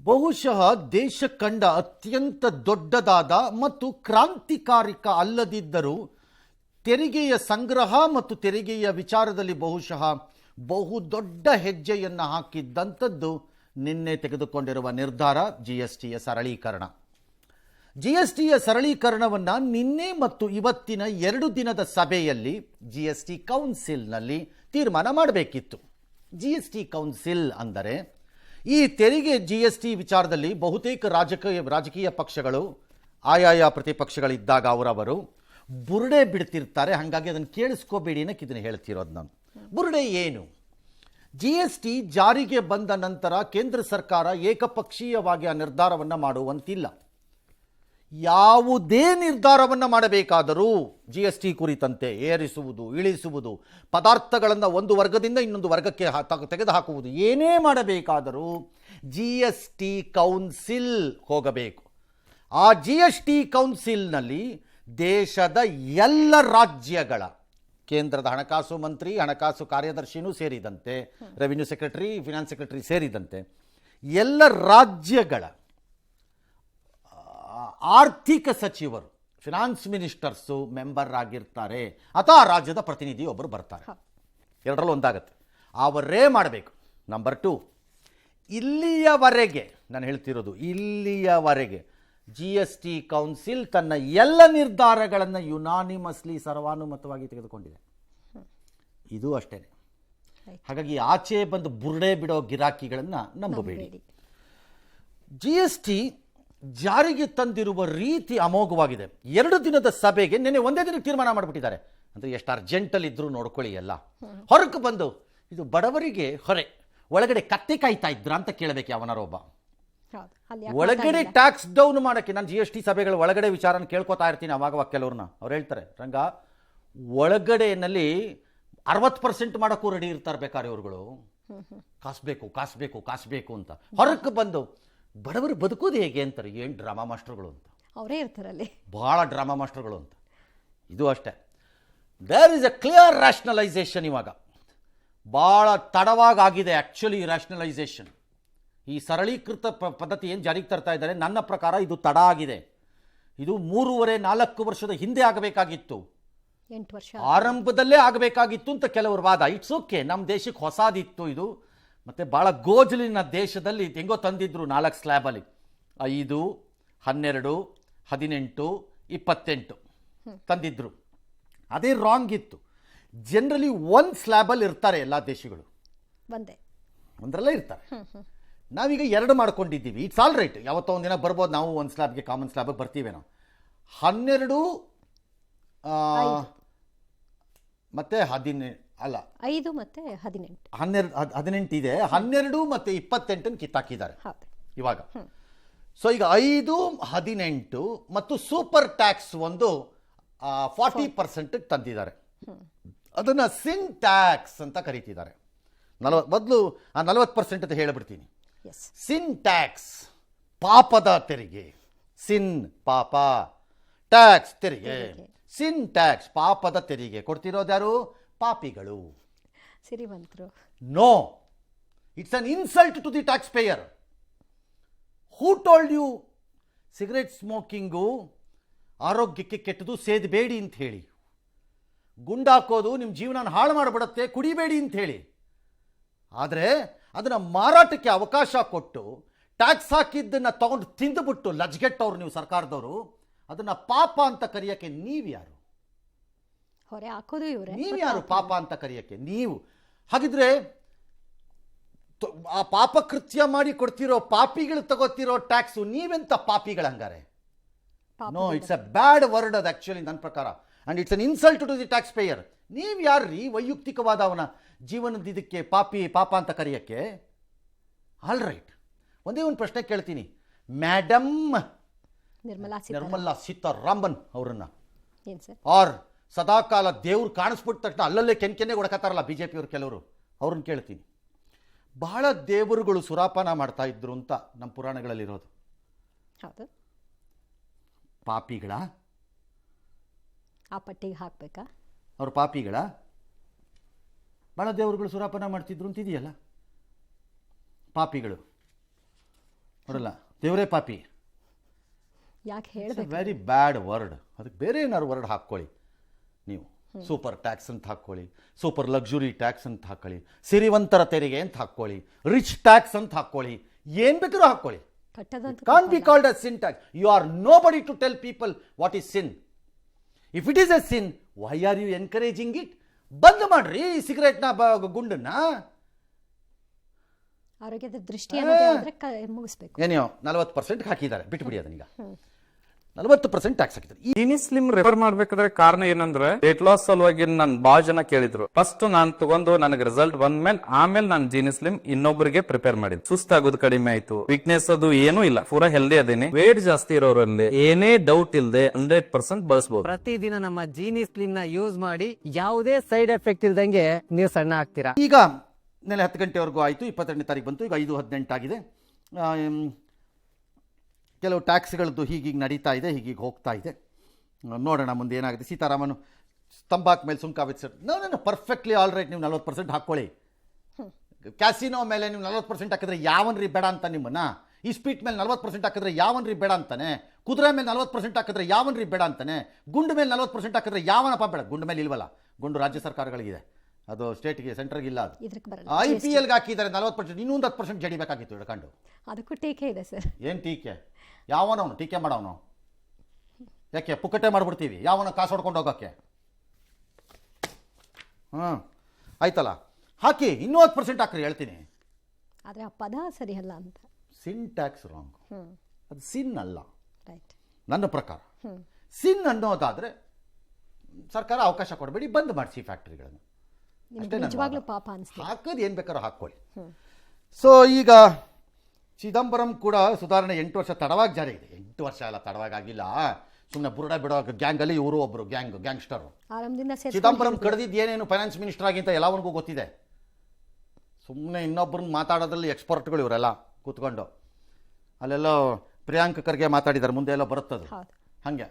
ಬಹುಶಃ ದೇಶ ಕಂಡ ಅತ್ಯಂತ ದೊಡ್ಡದಾದ ಮತ್ತು ಕ್ರಾಂತಿಕಾರಿಕ ಅಲ್ಲದಿದ್ದರೂ ತೆರಿಗೆಯ ಸಂಗ್ರಹ ಮತ್ತು ತೆರಿಗೆಯ ವಿಚಾರದಲ್ಲಿ ಬಹುಶಃ ಬಹುದೊಡ್ಡ ಹೆಜ್ಜೆಯನ್ನು ಹಾಕಿದ್ದಂಥದ್ದು ನಿನ್ನೆ ತೆಗೆದುಕೊಂಡಿರುವ ನಿರ್ಧಾರ ಜಿಎಸ್ಟಿಯ ಸರಳೀಕರಣ. ಜಿಎಸ್ಟಿಯ ಸರಳೀಕರಣವನ್ನು ನಿನ್ನೆ ಮತ್ತು ಇವತ್ತಿನ 2 ದಿನದ ಸಭೆಯಲ್ಲಿ ಜಿಎಸ್ಟಿ ಕೌನ್ಸಿಲ್ನಲ್ಲಿ ತೀರ್ಮಾನ ಮಾಡಬೇಕಿತ್ತು. ಜಿಎಸ್ಟಿ ಕೌನ್ಸಿಲ್ ಅಂದರೆ ಈ ತೆರಿಗೆ ಜಿಎಸ್ಟಿ ವಿಚಾರದಲ್ಲಿ ಬಹುತೇಕ ರಾಜಕೀಯ ಪಕ್ಷಗಳು ಆಯಾಯ ಪ್ರತಿಪಕ್ಷಗಳಿದ್ದಾಗ ಅವರವರು ಬುರುಡೆ ಬಿಡ್ತಿರ್ತಾರೆ. ಹಾಗಾಗಿ ಅದನ್ನು ಕೇಳಿಸ್ಕೋಬೇಡಿ ಅನ್ನಕ್ಕೆ ಇದನ್ನು ಹೇಳ್ತಿರೋದು ನಾನು. ಬುರುಡೆ ಏನು? ಜಿಎಸ್ಟಿ ಜಾರಿಗೆ ಬಂದ ನಂತರ ಕೇಂದ್ರ ಸರ್ಕಾರ ಏಕಪಕ್ಷೀಯವಾಗಿ ಆ ನಿರ್ಧಾರವನ್ನು ಮಾಡುವಂತಿಲ್ಲ. ಯಾವುದೇ ನಿರ್ಧಾರವನ್ನು ಮಾಡಬೇಕಾದರೂ ಜಿಎಸ್ಟಿ ಕುರಿತಂತೆ ಏರಿಸುವುದು, ಇಳಿಸುವುದು, ಪದಾರ್ಥಗಳನ್ನು ಒಂದು ವರ್ಗದಿಂದ ಇನ್ನೊಂದು ವರ್ಗಕ್ಕೆ ತೆಗೆದುಹಾಕುವುದು, ಏನೇ ಮಾಡಬೇಕಾದರೂ ಜಿಎಸ್ಟಿ ಕೌನ್ಸಿಲ್ ಹೋಗಬೇಕು. ಆ ಜಿಎಸ್ಟಿ ಕೌನ್ಸಿಲ್ನಲ್ಲಿ ದೇಶದ ಎಲ್ಲ ರಾಜ್ಯಗಳ ಕೇಂದ್ರದ ಹಣಕಾಸು ಮಂತ್ರಿ, ಹಣಕಾಸು ಕಾರ್ಯದರ್ಶಿನೂ ಸೇರಿದಂತೆ, ರೆವಿನ್ಯೂ ಸೆಕ್ರೆಟರಿ, ಫಿನಾನ್ಸ್ ಸೆಕ್ರೆಟರಿ ಸೇರಿದಂತೆ ಎಲ್ಲ ರಾಜ್ಯಗಳ ಆರ್ಥಿಕ ಸಚಿವರು, ಫಿನಾನ್ಸ್ ಮಿನಿಸ್ಟರ್ಸು ಮೆಂಬರ್ ಆಗಿರ್ತಾರೆ ಅಥವಾ ಆ ರಾಜ್ಯದ ಪ್ರತಿನಿಧಿ ಒಬ್ಬರು ಬರ್ತಾರೆ. ಎರಡರಲ್ಲೂ ಒಂದಾಗತ್ತೆ. ಅವರೇ ಮಾಡಬೇಕು. ನಂಬರ್ 2, ಇಲ್ಲಿಯವರೆಗೆ ನಾನು ಹೇಳ್ತಿರೋದು, ಇಲ್ಲಿಯವರೆಗೆ ಜಿಎಸ್ಟಿ ಕೌನ್ಸಿಲ್ ತನ್ನ ಎಲ್ಲ ನಿರ್ಧಾರಗಳನ್ನು ಯುನಾನಿಮಸ್ಲಿ ಸರ್ವಾನುಮತವಾಗಿ ತೆಗೆದುಕೊಂಡಿದೆ. ಇದು ಅಷ್ಟೇ. ಹಾಗಾಗಿ ಆಚೆ ಬಂದು ಬುರುಡೆ ಬಿಡೋ ಗಿರಾಕಿಗಳನ್ನು ನಂಬಬೇಡಿ. ಜಿಎಸ್ಟಿ ಜಾರಿಗೆ ತಂದಿರುವ ರೀತಿ ಅಮೋಘವಾಗಿದೆ. 2 ದಿನದ ಸಭೆಗೆ ನಿನ್ನೆ ಒಂದೇ ದಿನಕ್ಕೆ ತೀರ್ಮಾನ ಮಾಡಿಬಿಟ್ಟಿದ್ದಾರೆ. ಅಂದರೆ ಎಷ್ಟು ಅರ್ಜೆಂಟಲ್ಲಿ ಇದ್ರೂ ನೋಡ್ಕೊಳ್ಳಿ. ಎಲ್ಲ ಹೊರಗೆ ಬಂದು ಇದು ಬಡವರಿಗೆ ಹೊರೆ, ಒಳಗಡೆ ಕತ್ತೆ ಕಾಯ್ತಾ ಇದ್ರ ಅಂತ ಕೇಳಬೇಕು ಯಾವನಾರೊಬ್ಬ. ಒಳಗಡೆ ಟ್ಯಾಕ್ಸ್ ಡೌನ್ ಮಾಡೋಕ್ಕೆ ನಾನು ಜಿಎಸ್ಟಿ ಸಭೆಗಳ ಒಳಗಡೆ ವಿಚಾರನ ಕೇಳ್ಕೊತಾ ಇರ್ತೀನಿ ಅವಾಗ ಕೆಲವ್ರನ್ನ. ಅವ್ರು ಹೇಳ್ತಾರೆ, ರಂಗ ಒಳಗಡೆಯಲ್ಲಿ 60% ಮಾಡೋಕ್ಕೂ ರೆಡಿ ಇರ್ತಾರೆ ಬೇಕಾದ್ರೆ ಇವ್ರುಗಳು. ಕಾಸಬೇಕು ಅಂತ ಹೊರಕ್ಕೆ ಬಂದು ಬಡವರು ಬದುಕೋದು ಹೇಗೆ ಅಂತಾರೆ. ಏನು ಡ್ರಾಮಾ ಮಾಸ್ಟರ್ಗಳು ಅಂತ ಅವರೇ ಇರ್ತಾರಲ್ಲಿ, ಭಾಳ ಡ್ರಾಮಾ ಮಾಸ್ಟರ್ಗಳು ಅಂತ. ಇದು ಅಷ್ಟೇ. There is a clear rationalisation. ಇವಾಗ ಭಾಳ ತಡವಾಗಿದೆ ಆ್ಯಕ್ಚುಲಿ ರ್ಯಾಷನಲೈಸೇಷನ್. ಈ ಸರಳೀಕೃತ ಪದ್ಧತಿ ಏನು ಜಾರಿಗೆ ತರ್ತಾ ಇದ್ದಾರೆ, ನನ್ನ ಪ್ರಕಾರ ಇದು ತಡ ಆಗಿದೆ. ಇದು 3.5-4 ವರ್ಷದ ಹಿಂದೆ ಆಗಬೇಕಾಗಿತ್ತು, 8 ವರ್ಷ ಆರಂಭದಲ್ಲೇ ಆಗಬೇಕಾಗಿತ್ತು ಅಂತ ಕೆಲವರು ವಾದ. ಇಟ್ಸ್ ಓಕೆ, ನಮ್ಮ ದೇಶಕ್ಕೆ ಹೊಸದಿತ್ತು ಇದು. ಮತ್ತು ಭಾಳ ಗೋಜಲಿನ ದೇಶದಲ್ಲಿ ಹೆಂಗೋ ತಂದಿದ್ರು 4 ಸ್ಲ್ಯಾಬಲ್ಲಿ 5, 12, 18, 28 ತಂದಿದ್ರು. ಅದೇ ರಾಂಗ್ ಇತ್ತು. ಜನರಲಿ 1 ಸ್ಲ್ಯಾಬಲ್ಲಿ ಇರ್ತಾರೆ ಎಲ್ಲ ದೇಶಗಳು, ಒಂದರಲ್ಲೇ ಇರ್ತಾರೆ. ನಾವೀಗ 2 ಮಾಡ್ಕೊಂಡಿದ್ದೀವಿ. It's all right. ಯಾವತ್ತೋ ಒಂದಿನ ಬರ್ಬೋದು, ನಾವು 1 ಸ್ಲ್ಯಾಬ್ಗೆ ಕಾಮನ್ ಸ್ಲ್ಯಾಬಿಗೆ ಬರ್ತೀವಿ ನಾವು. 12 ಮತ್ತು 18 ಅಲ್ಲ, 5 ಮತ್ತು 18, 18 ಇದೆ. 12 ಮತ್ತು 28 ಕಿತ್ತಾಕಿದ್ದಾರೆ ಇವಾಗ. ಸೊ ಈಗ 5, 18 ಮತ್ತು ಸೂಪರ್ ಟ್ಯಾಕ್ಸ್ ಒಂದು 40% ತಂದಿದ್ದಾರೆ. ಅದನ್ನು ಸಿನ್ ಟ್ಯಾಕ್ಸ್ ಅಂತ ಕರೀತಿದ್ದಾರೆ. ಮೊದಲು 40% ಅಂತ ಹೇಳಿಬಿಡ್ತೀನಿ. ಸಿನ್ ಟ್ಯಾಕ್ಸ್ ಪಾಪದ ತೆರಿಗೆ. ಸಿನ್ ಪಾಪ, ಟ್ಯಾಕ್ಸ್ ತೆರಿಗೆ. ಸಿನ್ ಟ್ಯಾಕ್ಸ್ ಪಾಪದ ತೆರಿಗೆ ಕೊಡ್ತಿರೋದು ಯಾರು? ಪಾಪಿಗಳು, ಸಿರಿವಂತರು. No, it's an insult to the tax pair. Who told you cigarette smoking ಆರೋಗ್ಯಕ್ಕೆ ಕೆಟ್ಟದು, ಸೇದಬೇಡಿ ಅಂತ ಹೇಳಿ. ಗುಂಡಾಕೋದು ನಿಮ್ಮ ಜೀವನ ಹಾಳು ಮಾಡಿಬಿಡುತ್ತೆ, ಕುಡಿಬೇಡಿ ಅಂತ ಹೇಳಿ. ಆದರೆ ಅದನ್ನು ಮಾರಾಟಕ್ಕೆ ಅವಕಾಶ ಕೊಟ್ಟು ಟ್ಯಾಕ್ಸ್ ಹಾಕಿದ್ದನ್ನು ತಗೊಂಡು ತಿಂದುಬಿಟ್ಟು ಲಜ್ಗೆಟ್ಟವ್ರು ನೀವು ಸರ್ಕಾರದವರು. ಅದನ್ನು ಪಾಪ ಅಂತ ಕರೆಯೋಕ್ಕೆ ನೀವ್ಯಾರು? ಹೊರೆ ಹಾಕೋದು ಇವರೇ. ನೀವ್ಯಾರು ಪಾಪ ಅಂತ ಕರೆಯೋಕ್ಕೆ? ನೀವು ಹಾಗಿದ್ರೆ ಆ ಪಾಪ ಕೃತ್ಯ ಮಾಡಿ ಕೊಡ್ತಿರೋ ಪಾಪಿಗಳು ತಗೋತಿರೋ ಟ್ಯಾಕ್ಸು ನೀವೆಂತ ಪಾಪಿಗಳು ಹಂಗಾರೆ? No, it's a bad word ಅದು ಆ್ಯಕ್ಚುಲಿ ನನ್ನ ಪ್ರಕಾರ. And it's an insult to the tax payer. ನೀವು ಯಾರ್ರೀ ವೈಯಕ್ತಿಕವಾದ ಅವನ ಜೀವನದ ಇದಕ್ಕೆ ಪಾಪ ಅಂತ ಕರೆಯೋಕ್ಕೆ? ಆಲ್ ರೈಟ್, ಒಂದೇ ಒಂದು ಪ್ರಶ್ನೆ ಕೇಳ್ತೀನಿ. ಮೇಡಮ್ ನಿರ್ಮಲಾ ಸೀತಾರಾಮನ್ ಅವರನ್ನ, ಆರ್ ಸದಾಕಾಲ ದೇವ್ರು ಕಾಣಿಸ್ಬಿಟ್ಟ ತಕ್ಷಣ ಅಲ್ಲಲ್ಲೇ ಕೆನ್ನೆ ಹೊಡಕತ್ತಾರಲ್ಲ ಬಿ ಜೆ ಪಿಯವ್ರು ಕೆಲವರು, ಅವ್ರನ್ನ ಕೇಳ್ತೀನಿ. ಬಹಳ ದೇವರುಗಳು ಸುರಾಪಾನ ಮಾಡ್ತಾ ಇದ್ರು ಅಂತ ನಮ್ಮ ಪುರಾಣಗಳಲ್ಲಿರೋದು. ಪಾಪಿಗಳ ಆ ಪಟ್ಟಿಗೆ ಹಾಕ್ಬೇಕಾ? ಅವ್ರು ಪಾಪಿಗಳ? ಭಾಳ ದೇವರುಗಳು ಸುರಾಪಾನ ಮಾಡ್ತಿದ್ರು ಅಂತಿದೆಯಲ್ಲ. ಪಾಪಿಗಳು ನೋಡಲ್ಲ, ದೇವರೇ ಪಾಪಿ. ಯಾಕೆ ಹೇಳ್ಬೇಕು? Very bad word. ಅದಕ್ಕೆ ಬೇರೆ ಏನಾದ್ರು ವರ್ಡ್ ಹಾಕ್ಕೊಳ್ಳಿ ನೀವು. ಸೂಪರ್ ಟ್ಯಾಕ್ಸ್ ಅಂತ ಹಾಕ್ಕೊಳ್ಳಿ, ಸೂಪರ್ ಲಕ್ಸುರಿ ಟ್ಯಾಕ್ಸ್ ಅಂತ ಹಾಕೊಳ್ಳಿ, ಸಿರಿವಂತರ ತೆರಿಗೆ ಅಂತ ಹಾಕ್ಕೊಳ್ಳಿ, ರಿಚ್ ಟ್ಯಾಕ್ಸ್ ಅಂತ ಹಾಕ್ಕೊಳ್ಳಿ, ಏನು ಬೇಕಾದ್ರೂ ಹಾಕ್ಕೊಳ್ಳಿ. ಕಟ್ಟದಂತೂ Can't be called as sin tax. You are nobody to tell people what is sin. If it is a sin, why are you encouraging it? ಬಂದ್ ಮಾಡ್ರಿ ಸಿಗರೇಟ್ನ ಗುಂಡನ್ನ. ಆರೋಗ್ಯದ ದೃಷ್ಟಿ ಅನ್ನೋದೇ ಆದ್ರೆ ಮುಗಿಸ್ಬೇಕು. ಏನೋ 40% ಹಾಕಿದ್ದಾರೆ, ಬಿಟ್ಬಿಡಿ ಅದನ್ನೀಗ. 40% ಟ್ಯಾಕ್ಸ್ ಹಾಕಿದ್ದಾರೆ. ಜೀನಿ ಸ್ಲಿಮ್ ರೆಫರ್ ಮಾಡ್ಬೇಕಾದ್ರೆ ಕಾರಣ ಏನಂದ್ರೆ ವೇಟ್ ಲಾಸ್ ಸಲುವಾಗಿ ನನ್ ಬಾಳ ಜನ ಕೇಳಿದ್ರು. ಫಸ್ಟ್ ನಾನ್ ತಗೊಂಡು ನನಗೆ ರಿಸಲ್ಟ್ ಬಂದ್ಮೇಲೆ ಆಮೇಲೆ ನಾನು ಜೀನಿ ಸ್ಲಿಮ್ ಇನ್ನೊಬ್ಬರಿಗೆ ಪ್ರಿಪೇರ್ ಮಾಡಿದ್. ಸುಸ್ತಾಗೋದು ಕಡಿಮೆ ಆಯ್ತು, ವೀಕ್ನೆಸ್ ಅದು ಏನೂ ಇಲ್ಲ, ಪೂರಾ ಹೆಲ್ದಿ ಅದೇನೆ. ವೇಟ್ ಜಾಸ್ತಿ ಇರೋರಲ್ಲಿ ಏನೇ ಡೌಟ್ ಇಲ್ಲದೆ 100% ಬಳಸಬಹುದು. ಪ್ರತಿದಿನ ನಮ್ಮ ಜೀನಿ ಸ್ಲಿಮ್ ನ ಯೂಸ್ ಮಾಡಿ ಯಾವುದೇ ಸೈಡ್ ಎಫೆಕ್ಟ್ ಇಲ್ದಂಗೆ ನೀವು ಸಣ್ಣ ಆಗ್ತೀರಾ. ಈಗ ನೆಲೆ 10 ಗಂಟೆವರೆಗೂ ಆಯಿತು, 22ನೇ ತಾರೀಕು ಬಂತು, ಈಗ 5:18 ಆಗಿದೆ. ಕೆಲವು ಟ್ಯಾಕ್ಸ್ಗಳದ್ದು ಹೀಗೀಗ ನಡೀತಾ ಇದೆ, ಹೀಗೀಗ ಹೋಗ್ತಾ ಇದೆ. ನೋಡೋಣ ಮುಂದೆ ಏನಾಗುತ್ತೆ. ಸೀತಾರಾಮನ್ ತಂಬಾಕು ಮೇಲೆ ಸುಂಕ ವಿಧಿಸ ನಾನು ಪರ್ಫೆಕ್ಟ್ಲಿ ಆಲ್ ರೈಟ್, ನೀವು 40% ಹಾಕ್ಕೊಳ್ಳಿ. ಕ್ಯಾಸಿನೋ ಮೇಲೆ ನೀವು 40% ಹಾಕಿದ್ರೆ ಯಾವನ್ರಿ ಬೇಡ ಅಂತ ನಿಮ್ಮನ್ನ. ಈ ಸ್ಪೀಟ್ ಮೇಲೆ 40% ಹಾಕಿದ್ರೆ ಯಾವನ್ರಿ ಬೇಡ ಅಂತಾನೆ. ಕುದುರೆ ಮೇಲೆ 40% ಹಾಕಿದ್ರೆ ಯಾವನ್ರಿ ಬೇಡ ಅಂತಾನೆ. ಗುಂಡು ಮೇಲೆ 40% ಹಾಕಿದ್ರೆ ಯಾವನಪ್ಪ ಬೇಡ. ಗುಂಡು ಮೇಲೆ ಇಲ್ವಲ್ಲ, ಗುಂಡು ರಾಜ್ಯ ಸರ್ಕಾರಗಳಿಗಿದೆ, ಅದು ಸ್ಟೇಟ್ಗೆ ಸೆಂಟ್ರಿಗೆ ಇಲ್ಲ. ಅದು IPLಗೆ ಹಾಕಿದ್ದಾರೆ 40%, ಇನ್ನೊಂದು 10% ಜಡಿಬೇಕಾಗಿತ್ತು ಹಿಡ್ಕೊಂಡು. ಅದಕ್ಕೂ ಟೀಕೆ ಇದೆ ಸರ್. ಏನು ಟೀಕೆ? ಯಾವನವನು ಟೀಕೆ ಮಾಡೋನು? ಯಾಕೆ ಪುಕ್ಕಟೆ ಮಾಡ್ಬಿಡ್ತೀವಿ ಯಾವನ ಕಾಸು ಹೊಡ್ಕೊಂಡು ಹೋಗೋಕ್ಕೆ? ಆಯ್ತಲ್ಲ, ಹಾಕಿ ಇನ್ನೂ 10% ಹಾಕ್ರಿ ಹೇಳ್ತೀನಿ. ಆದರೆ ಆ ಪದ ಸರಿ ಅಲ್ಲ ಅಂತ. ಸಿನ್ ಟ್ಯಾಕ್ಸ್ ರಾಂಗ್. ಅದು ಸಿನ್ ಅಲ್ಲ ರೈಟ್ ನನ್ನ ಪ್ರಕಾರ. ಸಿನ್ ಅನ್ನೋದಾದರೆ ಸರ್ಕಾರ ಅವಕಾಶ ಕೊಡಬೇಡಿ, ಬಂದ್ ಮಾಡಿಸಿ ಫ್ಯಾಕ್ಟ್ರಿಗಳನ್ನು. ನಿಜವಾಗ್ಲೂ ಪಾಪ ಅನಿಸ್ತು. ಹಾಕೋದು ಏನು ಬೇಕಾದ್ರೂ ಹಾಕ್ಕೊಳ್ಳಿ. ಸೊ ಈಗ ಚಿದಂಬರಂ ಕೂಡ ಸುಧಾರಣೆ 8 ವರ್ಷ ತಡವಾಗಿ ಜಾರಿ ಇದೆ. 8 ವರ್ಷ ಎಲ್ಲ ತಡವಾಗಿ ಆಗಿಲ್ಲ, ಸುಮ್ಮನೆ ಬುರುಡ ಬಿಡೋ ಗ್ಯಾಂಗಲ್ಲಿ ಇವರು ಒಬ್ಬರು ಗ್ಯಾಂಗ್ಸ್ಟರು. ಚಿದಂಬರಂ ಕಳೆದಿದ್ದು ಏನೇನು ಫೈನಾನ್ಸ್ ಮಿನಿಸ್ಟರ್ ಆಗಿಂತ ಎಲ್ಲವನಿಗೂ ಗೊತ್ತಿದೆ. ಸುಮ್ಮನೆ ಇನ್ನೊಬ್ಬರನ್ನ ಮಾತಾಡೋದ್ರಲ್ಲಿ ಎಕ್ಸ್ಪರ್ಟ್ಗಳು ಇವರೆಲ್ಲ ಕೂತ್ಕೊಂಡು. ಅಲ್ಲೆಲ್ಲೋ ಪ್ರಿಯಾಂಕ್ ಖರ್ಗೆ ಮಾತಾಡಿದ್ದಾರೆ, ಮುಂದೆ ಎಲ್ಲ ಬರುತ್ತದು. ಹಾಗೆ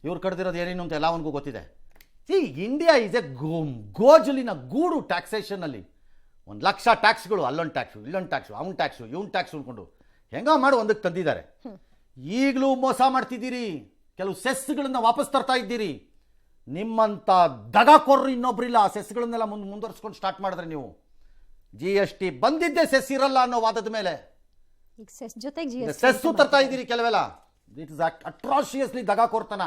ಇವ್ರು ಕಡ್ದಿರೋದು ಏನೇನು ಅಂತ ಎಲ್ಲವನಿಗೂ ಗೊತ್ತಿದೆ. ಇಂಡಿಯಾ ಈಸ್ ಎ ಗೋಜಲಿನ ಗೂಡು ಟ್ಯಾಕ್ಸೇಷನಲ್ಲಿ. 1,00,000 ಟ್ಯಾಕ್ಸ್ಗಳು, ಅಲ್ಲೊಂದು ಟ್ಯಾಕ್ಸು, ಇಲ್ಲೊಂದು ಟ್ಯಾಕ್ಸು, ಅವ್ನ ಟ್ಯಾಕ್ಸು, ಇವ್ನ ಟ್ಯಾಕ್ಸ್ ಅಂದ್ಕೊಂಡು ಹೆಂಗ ಮಾಡಿ ಒಂದಕ್ಕೆ ತಂದಿದ್ದಾರೆ. ಈಗಲೂ ಮೋಸ ಮಾಡ್ತಿದ್ದೀರಿ, ಕೆಲವು ಸೆಸ್ಗಳನ್ನು ವಾಪಸ್ ತರ್ತಾ ಇದ್ದೀರಿ. ನಿಮ್ಮಂಥ ದಗಾಕೋರ್ರು ಇನ್ನೊಬ್ಬರಿಲ್ಲ. ಆ ಸೆಸ್ಗಳನ್ನೆಲ್ಲ ಮುಂದುವರಿಸ್ಕೊಂಡು ಸ್ಟಾರ್ಟ್ ಮಾಡಿದ್ರೆ ನೀವು GST ಬಂದಿದ್ದೆ ಸೆಸ್ ಇರಲ್ಲ ಅನ್ನೋ ವಾದದ ಮೇಲೆ ಸೆಸ್ಸು ತರ್ತಾ ಇದ್ದೀರಿ ಕೆಲವೆಲ್ಲ. ಇಟ್ ಇಸ್ ಅಟ್ರಾಶಿಯಸ್ಲಿ ದಗಾಕೋರ್ತನ.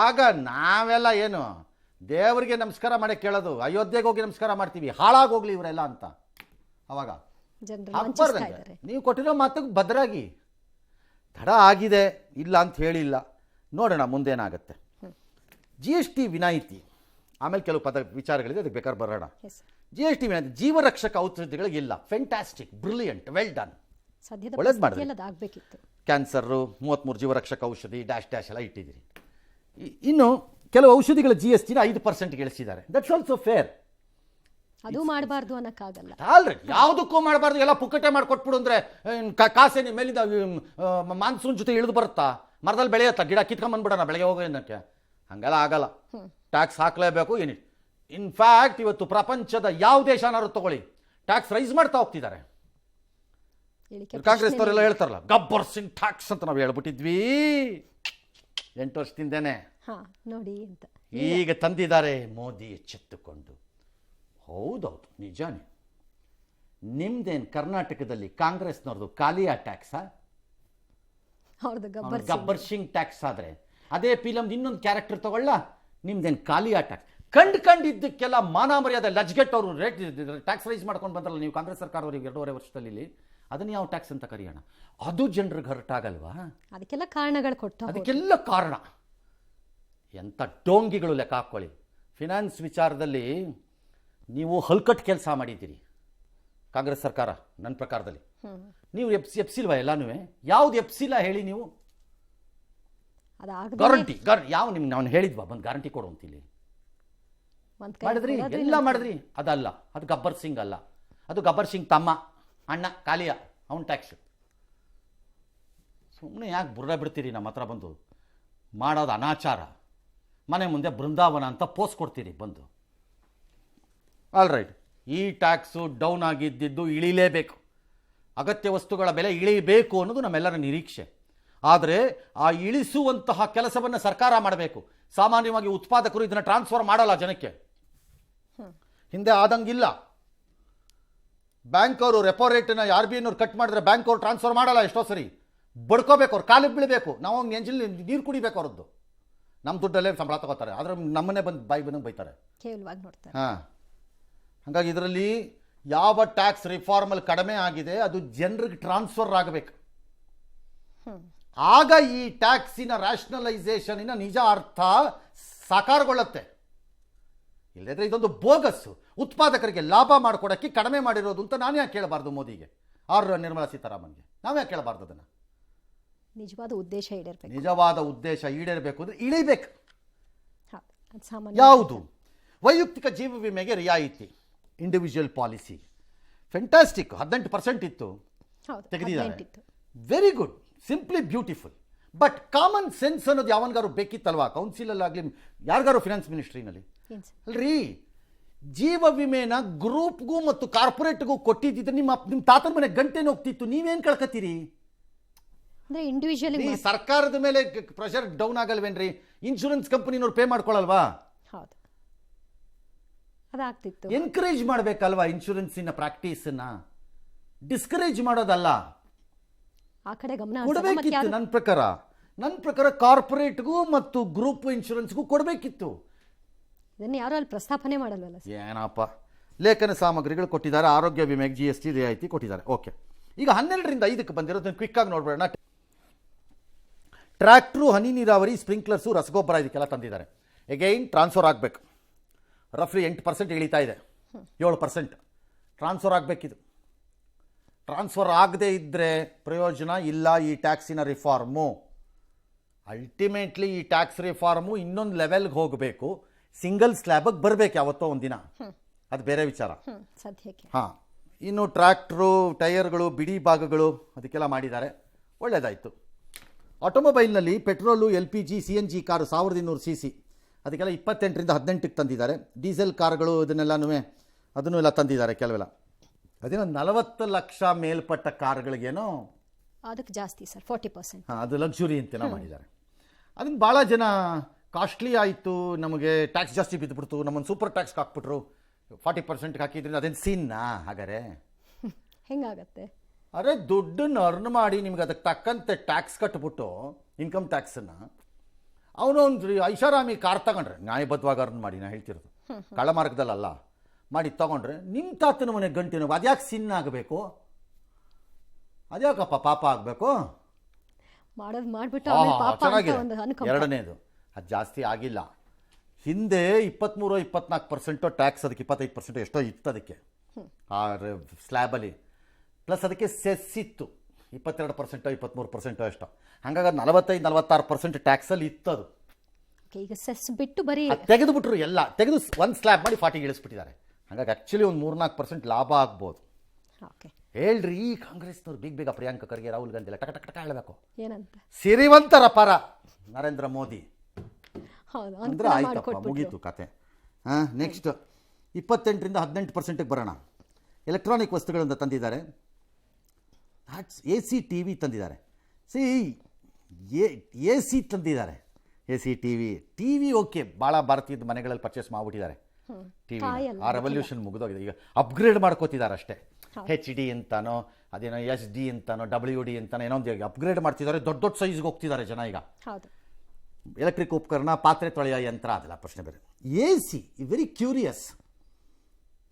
ಆಗ ನಾವೆಲ್ಲ ಏನು ದೇವರಿಗೆ ನಮಸ್ಕಾರ ಮಾಡಿ ಕೇಳೋದು, ಅಯೋಧ್ಯೆಗೆ ಹೋಗಿ ನಮಸ್ಕಾರ ಮಾಡ್ತೀವಿ, ಹಾಳಾಗೋಗ್ಲಿ ಇವರೆಲ್ಲ ಅಂತ. ಅವಾಗ ನೀವು ಕೊಟ್ಟಿರೋ ಮಾತಿಗೆ ಭದ್ರಾಗಿ. ತಡ ಆಗಿದೆ, ಇಲ್ಲ ಅಂತ ಹೇಳಿಲ್ಲ, ನೋಡೋಣ ಮುಂದೇನಾಗತ್ತೆ. GST ವಿನಾಯಿತಿ, ಆಮೇಲೆ ಕೆಲವು ವಿಚಾರಗಳಿದೆ, ಅದಕ್ಕೆ ಬೇಕಾದ್ರೆ ಬರೋಣ. GST ವಿನಾಯಿತಿ ಜೀವರಕ್ಷಕ ಔಷಧಿಗಳಿಗೆ ಇಲ್ಲ. ಫೆಂಟಾಸ್ಟಿಕ್, ಬ್ರಿಲಿಯಂಟ್, ವೆಲ್ ಡನ್, ಒಳ್ಳೇದು ಮಾಡಿದ್ರಿ. ಕ್ಯಾನ್ಸರು 33 ಜೀವರಕ್ಷಕ ಔಷಧಿ ಡ್ಯಾಶ್ ಎಲ್ಲ ಇಟ್ಟಿದ್ದೀರಿ. ಇನ್ನು ಕೆಲವು ಔಷಧಿಗಳ GST 5% ಇಳಿಸಿದ್ದಾರೆ. That's also fair. ಅದು ಮಾಡಬಾರ್ದು ಅನ್ನಕ್ಕಾಗಲ್ಲ. ಆಲ್ರೆಡಿ ಯಾವುದಕ್ಕೂ ಮಾಡಬಾರ್ದು, ಎಲ್ಲ ಪುಕ್ಕಟೆ ಮಾಡಿಕೊಟ್ಬಿಡು ಅಂದರೆ ಕಾಸೇನಿ ಮೇಲಿಂದ ಮಾನ್ಸೂನ್ ಜೊತೆ ಇಳಿದು ಬರುತ್ತಾ? ಮರದಲ್ಲಿ ಬೆಳೆಯುತ್ತಾ? ಗಿಡ ಕಿತ್ಕೊಂಡ್ಬಂದ್ಬಿಡೋಣ ಬೆಳಗ್ಗೆ ಹೋಗೋ ಏನಕ್ಕೆ? ಹಂಗೆಲ್ಲ ಆಗಲ್ಲ. ಟ್ಯಾಕ್ಸ್ ಹಾಕಲೇಬೇಕು. ಇನ್ಫ್ಯಾಕ್ಟ್ ಇವತ್ತು ಪ್ರಪಂಚದ ಯಾವ ದೇಶನಾದ್ರು ತಗೊಳ್ಳಿ, ಟ್ಯಾಕ್ಸ್ ರೈಸ್ ಮಾಡ್ತಾ ಹೋಗ್ತಿದ್ದಾರೆ. ಕಾಂಗ್ರೆಸ್ ಅವರೆಲ್ಲ ಹೇಳ್ತಾರಲ್ಲ ಗಬ್ಬರ್ ಸಿಂಗ್ ಟ್ಯಾಕ್ಸ್ ಅಂತ ನಾವು ಹೇಳ್ಬಿಟ್ಟಿದ್ವಿ 8 ವರ್ಷದಿಂದೇನೆ. ನೋಡಿ ಅಂತ ಈಗ ತಂದಿದ್ದಾರೆ ಮೋದಿ ಎಚ್ಚೆತ್ತುಕೊಂಡು. ಹೌದೌದು, ನಿಜಾನೇ. ನಿಮ್ದೇನು ಕರ್ನಾಟಕದಲ್ಲಿ ಕಾಂಗ್ರೆಸ್ನವ್ರದ್ದು ಕಾಲಿಯಾ ಟ್ಯಾಕ್ಸಾ? ಗಬ್ಬರ್ ಸಿಂಗ್ ಟ್ಯಾಕ್ಸ್ ಆದರೆ ಅದೇ ಫಿಲಮ್ದು ಇನ್ನೊಂದು ಕ್ಯಾರೆಕ್ಟರ್ ತಗೊಳ್ಳ, ನಿಮ್ದೇನು ಕಾಲಿಯಾ ಟ್ಯಾಕ್ಸ್. ಕಂಡಿದ್ದಕ್ಕೆಲ್ಲ ಮಾನ ಮರ್ಯಾದೆ ಲಜ್ಗೆಟ್ ಅವರು ರೇಟ್ ಟ್ಯಾಕ್ಸ್ ರೈಸ್ ಮಾಡ್ಕೊಂಡು ಬಂದ್ರಲ್ಲ ನೀವು ಕಾಂಗ್ರೆಸ್ ಸರ್ಕಾರವರಿಗೆ 2.5 ವರ್ಷದಲ್ಲಿ. ಅದನ್ನು ಯಾವ ಟ್ಯಾಕ್ಸ್ ಅಂತ ಕರೆಯೋಣ? ಅದು ಜನರಿಗೆ ಹೊರಟಾಗಲ್ವಾ? ಅದಕ್ಕೆಲ್ಲ ಕಾರಣಗಳು ಕೊಟ್ಟು, ಅದಕ್ಕೆಲ್ಲ ಕಾರಣ. ಎಂಥ ಡೋಂಗಿಗಳು ಲೆಕ್ಕ ಹಾಕ್ಕೊಳ್ಳಿ. ಫಿನಾನ್ಸ್ ವಿಚಾರದಲ್ಲಿ ನೀವು ಹಲ್ಕಟ್ಟು ಕೆಲಸ ಮಾಡಿದ್ದೀರಿ ಕಾಂಗ್ರೆಸ್ ಸರ್ಕಾರ. ನನ್ನ ಪ್ರಕಾರದಲ್ಲಿ ನೀವು ಎಪ್ಸಿಲ್ವಾ ಎಲ್ಲನೂ? ಯಾವ್ದು ಎಪ್ಸಿಲ್ಲ ಹೇಳಿ ನೀವು? ಗ್ಯಾರಂಟಿ ಯಾವ ನಿಮ್ಗೆ ನಾನು ಹೇಳಿದ್ವಾ ಬಂದು ಗ್ಯಾರಂಟಿ ಕೊಡು ಅಂತಿಲ್ಲಿ ಮಾಡಿದ್ರಿ? ಎಲ್ಲ ಮಾಡಿದ್ರಿ. ಅದಲ್ಲ, ಅದು ಗಬ್ಬರ್ ಸಿಂಗ್ ಅಲ್ಲ, ಅದು ಗಬ್ಬರ್ ಸಿಂಗ್ ತಮ್ಮ ಅಣ್ಣ ಕಾಲಿಯಾ, ಅವನ ಟ್ಯಾಕ್ಸ್. ಸುಮ್ಮನೆ ಯಾಕೆ ಬುರ್ರ ಬಿಡ್ತೀರಿ ನಮ್ಮ ಹತ್ರ ಬಂದು? ಮಾಡೋದು ಅನಾಚಾರ. ಮನೆ ಮುಂದೆ ಬೃಂದಾವನ ಅಂತ ಪೋಸ್ಟ್ ಕೊಡ್ತೀರಿ ಬಂದು. ಆಲ್ ರೈಟ್, ಈ ಟ್ಯಾಕ್ಸು ಡೌನ್ ಆಗಿದ್ದು ಇಳಿಲೇಬೇಕು. ಅಗತ್ಯ ವಸ್ತುಗಳ ಬೆಲೆ ಇಳಿಬೇಕು ಅನ್ನೋದು ನಮ್ಮೆಲ್ಲರ ನಿರೀಕ್ಷೆ. ಆದರೆ ಆ ಇಳಿಸುವಂತಹ ಕೆಲಸವನ್ನು ಸರ್ಕಾರ ಮಾಡಬೇಕು. ಸಾಮಾನ್ಯವಾಗಿ ಉತ್ಪಾದಕರು ಇದನ್ನು ಟ್ರಾನ್ಸ್ಫರ್ ಮಾಡಲ್ಲ ಜನಕ್ಕೆ. ಹಿಂದೆ ಆದಂಗಿಲ್ಲ. ಬ್ಯಾಂಕ್ ಅವರು ರೆಪೋ ರೇಟನ್ನ RBI ಕಟ್ ಮಾಡಿದ್ರೆ ಬ್ಯಾಂಕ್ ಅವರು ಟ್ರಾನ್ಸ್ಫರ್ ಮಾಡಲ್ಲ. ಎಷ್ಟೋ ಸರಿ ಬಡ್ಕೋಬೇಕು, ಅವ್ರು ಕಾಲಿಗೆ ಬೀಳಬೇಕು, ನಾವು ಎಂಜಲ್ ನೀರು ಕುಡಿಬೇಕು ಅವ್ರದ್ದು. ನಮ್ಮ ದುಡ್ಡಲ್ಲೇ ಸಂಬಳ ತಗೋತಾರೆ, ಆದರೆ ನಮ್ಮನ್ನೇ ಬಂದು ಬಾಯಿ ಬಂದಂಗೆ ಬೈತಾರೆ. ಕೇವಲವಾಗಿ ನೋಡ್ತಾರೆ. ಹಾಂ, ಹಾಗಾಗಿ ಇದರಲ್ಲಿ ಯಾವ ಟ್ಯಾಕ್ಸ್ ರಿಫಾರ್ಮಲ್ಲಿ ಕಡಿಮೆ ಆಗಿದೆ ಅದು ಜನರಿಗೆ ಟ್ರಾನ್ಸ್ಫರ್ ಆಗಬೇಕು. ಆಗ ಈ ಟ್ಯಾಕ್ಸಿನ ರ್ಯಾಷನಲೈಸೇಷನಿನ ನಿಜ ಅರ್ಥ ಸಾಕಾರಗೊಳ್ಳುತ್ತೆ. ಇಲ್ಲದ್ರೆ ಇದೊಂದು ಬೋಗಸ್ಸು, ಉತ್ಪಾದಕರಿಗೆ ಲಾಭ ಮಾಡಿಕೊಡೋಕ್ಕೆ ಕಡಿಮೆ ಮಾಡಿರೋದು ಅಂತ ನಾನು ಯಾಕೆ ಕೇಳಬಾರ್ದು ಮೋದಿಗೆ ಆರ್ ನಿರ್ಮಲಾ ಸೀತಾರಾಮನ್ಗೆ? ನಾವು ಯಾಕೆ ಕೇಳಬಾರ್ದು ಅದನ್ನು? ನಿಜವಾದ ಉದ್ದೇಶ ಈಡೇರಬೇಕು. ನಿಜವಾದ ಉದ್ದೇಶ ಈಡೇರಬೇಕು ಅಂದರೆ ಇಳಿಬೇಕು. ಸಾಮಾನ್ಯ ಯಾವುದು? ವೈಯಕ್ತಿಕ ಜೀವ ವಿಮೆಗೆ ರಿಯಾಯಿತಿ, ಇಂಡಿವಿಜುವಲ್ ಪಾಲಿಸಿ. ಫ್ಯಾಂಟಾಸ್ಟಿಕ್. 18% ಇತ್ತು, ತೆಗೆದಿದ್ದಾರೆ. Very good, simply beautiful. But common sense ಅನ್ನೋದು ಯಾವನ್ಗಾರು ಬೇಕಿತ್ತಲ್ವಾ? ಕೌನ್ಸಿಲಲ್ಲಾಗಲಿ ಯಾರಿಗಾರು ಫಿನಾನ್ಸ್ ಮಿನಿಸ್ಟ್ರಿನಲ್ಲಿ ಅಲ್ರಿ. ಜೀವ ವಿಮೆನ ಗ್ರೂಪ್ಗೂ ಮತ್ತು ಕಾರ್ಪೊರೇಟ್ಗೂ ಕೊಟ್ಟಿದ್ದಿದ್ರೆ ನಿಮ್ಮ ತಾತನ ಮನೆ ಗಂಟೆನ ಹೋಗ್ತಿತ್ತು. ನೀವೇನು ಕಳ್ಕತ್ತೀರಿ? ಇಂಡಿವಿಜುವಲಿ ಸರ್ಕಾರದ ಮೇಲೆ ಪ್ರೆಷರ್ ಡೌನ್ ಆಗಲ್ವೇನ್ರಿ? ಇನ್ಶೂರೆನ್ಸ್ ಕಂಪನಿನವ್ರು ಪೇ ಮಾಡ್ಕೊಳ್ಳಲ್ವಾ? ಹೌದು, ಅದಾಗ್ತಿತ್ತು. ಎನ್ಕರೇಜ್ ಮಾಡಬೇಕಲ್ವಾ ಇನ್ಶೂರೆನ್ಸಿನ ಪ್ರಾಕ್ಟೀಸನ್ನ, ಡಿಸ್ಕರೇಜ್ ಮಾಡೋದಲ್ಲ. ಆ ಕಡೆ ಗಮನ ಕೊಡಬೇಕಿತ್ತು. ನನ್ನ ಪ್ರಕಾರ ಕಾರ್ಪೊರೇಟ್ಗೂ ಮತ್ತು ಗ್ರೂಪ್ ಇನ್ಶೂರೆನ್ಸ್ಗೂ ಕೊಡಬೇಕಿತ್ತು. ಇದನ್ನು ಯಾರು ಅಲ್ಲಿ ಪ್ರಸ್ತಾಪನೆ ಮಾಡಲ್ವಲ್ಲ. ಏನಪ್ಪ, ಲೇಖನ ಸಾಮಗ್ರಿಗಳು ಕೊಟ್ಟಿದ್ದಾರೆ, ಆರೋಗ್ಯ ವಿಮೆಗೆ GST ರಿಯಾಯಿತಿ ಕೊಟ್ಟಿದ್ದಾರೆ. ಓಕೆ, ಈಗ 12ರಿಂದ 5ಕ್ಕೆ ಬಂದಿರೋದನ್ನು ಕ್ವಿಕ್ ಆಗಿ ನೋಡ್ಬೇಡ. ಟ್ರ್ಯಾಕ್ಟ್ರು, ಹನಿ ನೀರಾವರಿ, ಸ್ಪ್ರಿಂಕ್ಲರ್ಸು, ರಸಗೊಬ್ಬರ ಇದಕ್ಕೆಲ್ಲ ತಂದಿದ್ದಾರೆ. ಎಗೈನ್ ಟ್ರಾನ್ಸ್ಫರ್ ಆಗಬೇಕು. ರಫ್ಲಿ 8% ಇಳಿತಾ ಇದೆ, 7% ಟ್ರಾನ್ಸ್ಫರ್ ಆಗಬೇಕಿದು. ಟ್ರಾನ್ಸ್ಫರ್ ಆಗದೇ ಇದ್ದರೆ ಪ್ರಯೋಜನ ಇಲ್ಲ ಈ ಟ್ಯಾಕ್ಸಿನ ರಿಫಾರ್ಮು. ಅಲ್ಟಿಮೇಟ್ಲಿ ಈ ಟ್ಯಾಕ್ಸ್ ರಿಫಾರ್ಮು ಇನ್ನೊಂದು ಲೆವೆಲ್ಗೆ ಹೋಗಬೇಕು. ಸಿಂಗಲ್ ಸ್ಲ್ಯಾಬಿಗೆ ಬರಬೇಕು ಯಾವತ್ತೋ ಒಂದಿನ, ಅದು ಬೇರೆ ವಿಚಾರ ಸದ್ಯಕ್ಕೆ. ಹಾಂ, ಇನ್ನು ಟ್ರ್ಯಾಕ್ಟ್ರು, ಟೈರ್ಗಳು, ಬಿಡಿ ಭಾಗಗಳು ಅದಕ್ಕೆಲ್ಲ ಮಾಡಿದ್ದಾರೆ, ಒಳ್ಳೆಯದಾಯಿತು. ಆಟೋಮೊಬೈಲ್ನಲ್ಲಿ petrol, LPG, CNG car 1200 cc ಅದಕ್ಕೆಲ್ಲ 28ರಿಂದ 18ಕ್ಕೆ ತಂದಿದ್ದಾರೆ. ಡೀಸೆಲ್ ಕಾರ್ಗಳು ಇದನ್ನೆಲ್ಲನೂ ಅದನ್ನು ಎಲ್ಲ ತಂದಿದ್ದಾರೆ ಕೆಲವೆಲ್ಲ. ಅದೇನೋ 40 ಲಕ್ಷ ಮೇಲ್ಪಟ್ಟ ಕಾರ್ಗಳಿಗೇನೋ ಅದಕ್ಕೆ ಜಾಸ್ತಿ ಸರ್, 40%. ಹಾಂ, ಅದು ಲಕ್ಸುರಿ ಅಂತೆಲ್ಲ ಮಾಡಿದ್ದಾರೆ. ಅದನ್ನು ಭಾಳ ಜನ ಕಾಸ್ಟ್ಲಿ ಆಯಿತು, ನಮಗೆ ಟ್ಯಾಕ್ಸ್ ಜಾಸ್ತಿ ಬಿದ್ದುಬಿಡ್ತು, ನಮ್ಮನ್ನು ಸೂಪರ್ ಟ್ಯಾಕ್ಸ್ಗೆ ಹಾಕ್ಬಿಟ್ರು, 40%ಗೆ ಹಾಕಿದ್ರಿಂದ ಅದೇನು ಸೀನ್ನಾ? ಹಾಗಾದರೆ ಹೆಂಗಾಗತ್ತೆ? ಅರೆ, ದುಡ್ಡನ್ನು ಅರ್ನ್ ಮಾಡಿ ನಿಮ್ಗೆ ಅದಕ್ಕೆ ತಕ್ಕಂತೆ ಟ್ಯಾಕ್ಸ್ ಕಟ್ಬಿಟ್ಟು ಇನ್ಕಮ್ ಟ್ಯಾಕ್ಸನ್ನು ಅವನು ಒಂದು ಐಷಾರಾಮಿ ಕಾರ್ ತಗೊಂಡ್ರೆ, ನ್ಯಾಯಬದ್ಧವಾಗಿ ಅರ್ನ್ ಮಾಡಿ, ನಾನು ಹೇಳ್ತಿರೋದು ಕಳ್ಳ ಮಾರ್ಗದಲ್ಲ ಮಾಡಿ ತಗೊಂಡ್ರೆ, ನಿಮ್ಮ ತಾತನ ಮನೆ ಗಂಟೆನೋ ಅದ್ಯಾಕೆ ಸಿನ್ ಆಗಬೇಕು? ಅದ್ಯಾಕಪ್ಪ ಪಾಪ ಆಗಬೇಕು? ಮಾಡೋದು ಮಾಡಿಬಿಟ್ಟು ಆಮೇಲೆ ಪಾಪ ಅಂತ ಒಂದು ಅನುಕಂಪ. ಎರಡನೇದು, ಅದು ಜಾಸ್ತಿ ಆಗಿಲ್ಲ. ಹಿಂದೆ 23-24% ಟ್ಯಾಕ್ಸ್, ಅದಕ್ಕೆ 25% ಎಷ್ಟೋ ಇತ್ತು ಅದಕ್ಕೆ ಆ ಸ್ಲ್ಯಾಬಲ್ಲಿ. ಪ್ಲಸ್ ಅದಕ್ಕೆ ಸೆಸ್ ಇತ್ತು 22%, 23% ಎಷ್ಟೋ. ಹಾಗಾಗಿ 45-46% ಟ್ಯಾಕ್ಸಲ್ಲಿ ಇತ್ತದು. ಈಗ ಸೆಸ್ ಬಿಟ್ಟು ಬರೀ ತೆಗೆದುಬಿಟ್ರು, ಎಲ್ಲ ತೆಗೆದು ಒಂದು ಸ್ಲ್ಯಾಬ್ ಮಾಡಿ 40 ಇಳಿಸ್ಬಿಟ್ಟಿದ್ದಾರೆ. ಹಾಗಾಗಿ ಆ್ಯಕ್ಚುಲಿ ಒಂದು 3-4% ಲಾಭ ಆಗ್ಬೋದು. ಹೇಳ್ರಿ, ಈ ಕಾಂಗ್ರೆಸ್ನವ್ರು ಬೇಗ ಪ್ರಿಯಾಂಕ ಖರ್ಗೆ, ರಾಹುಲ್ ಗಾಂಧಿ ಎಲ್ಲ ಟಕ ಟಕ ಹೇಳಬೇಕು. ಏನಂತ? ಸಿರಿವಂತರ ಪರ ನರೇಂದ್ರ ಮೋದಿ ಅಂದ್ರೆ ಆಯ್ತಪ್ಪ, ಮುಗೀತು ಕತೆ. ಹಾಂ, ನೆಕ್ಸ್ಟ್ 28ರಿಂದ 18%ಗೆ ಬರೋಣ. ಎಲೆಕ್ಟ್ರಾನಿಕ್ ವಸ್ತುಗಳಿಂದ ತಂದಿದ್ದಾರೆ. AC TV ತಂದಿದ್ದಾರೆ. AC ತಂದಿದ್ದಾರೆ. AC TV ಓಕೆ, ಭಾಳ ಭಾರತೀಯ ಮನೆಗಳಲ್ಲಿ ಪರ್ಚೇಸ್ ಮಾಡಿಬಿಟ್ಟಿದ್ದಾರೆ. TV ಆ ರೆವಲ್ಯೂಷನ್ ಮುಗಿದೋಗಿದೆ. ಈಗ ಅಪ್ಗ್ರೇಡ್ ಮಾಡ್ಕೋತಿದ್ದಾರೆ ಅಷ್ಟೇ. HD ಅಂತಾನೋ, ಅದೇನೋ SD ಅಂತಾನೋ, WD ಅಂತಾನೋ ಏನೋ ಒಂದು ಅಪ್ಗ್ರೇಡ್ ಮಾಡ್ತಿದ್ದಾರೆ. ದೊಡ್ಡ ಸೈಜ್ಗೆ ಹೋಗ್ತಿದ್ದಾರೆ ಜನ ಈಗ. ಎಲೆಕ್ಟ್ರಿಕ್ ಉಪಕರಣ, ಪಾತ್ರೆ ತೊಳೆಯೋ ಯಂತ್ರ, ಅದೆಲ್ಲ ಪ್ರಶ್ನೆ ಬೇರೆ. AC very curious.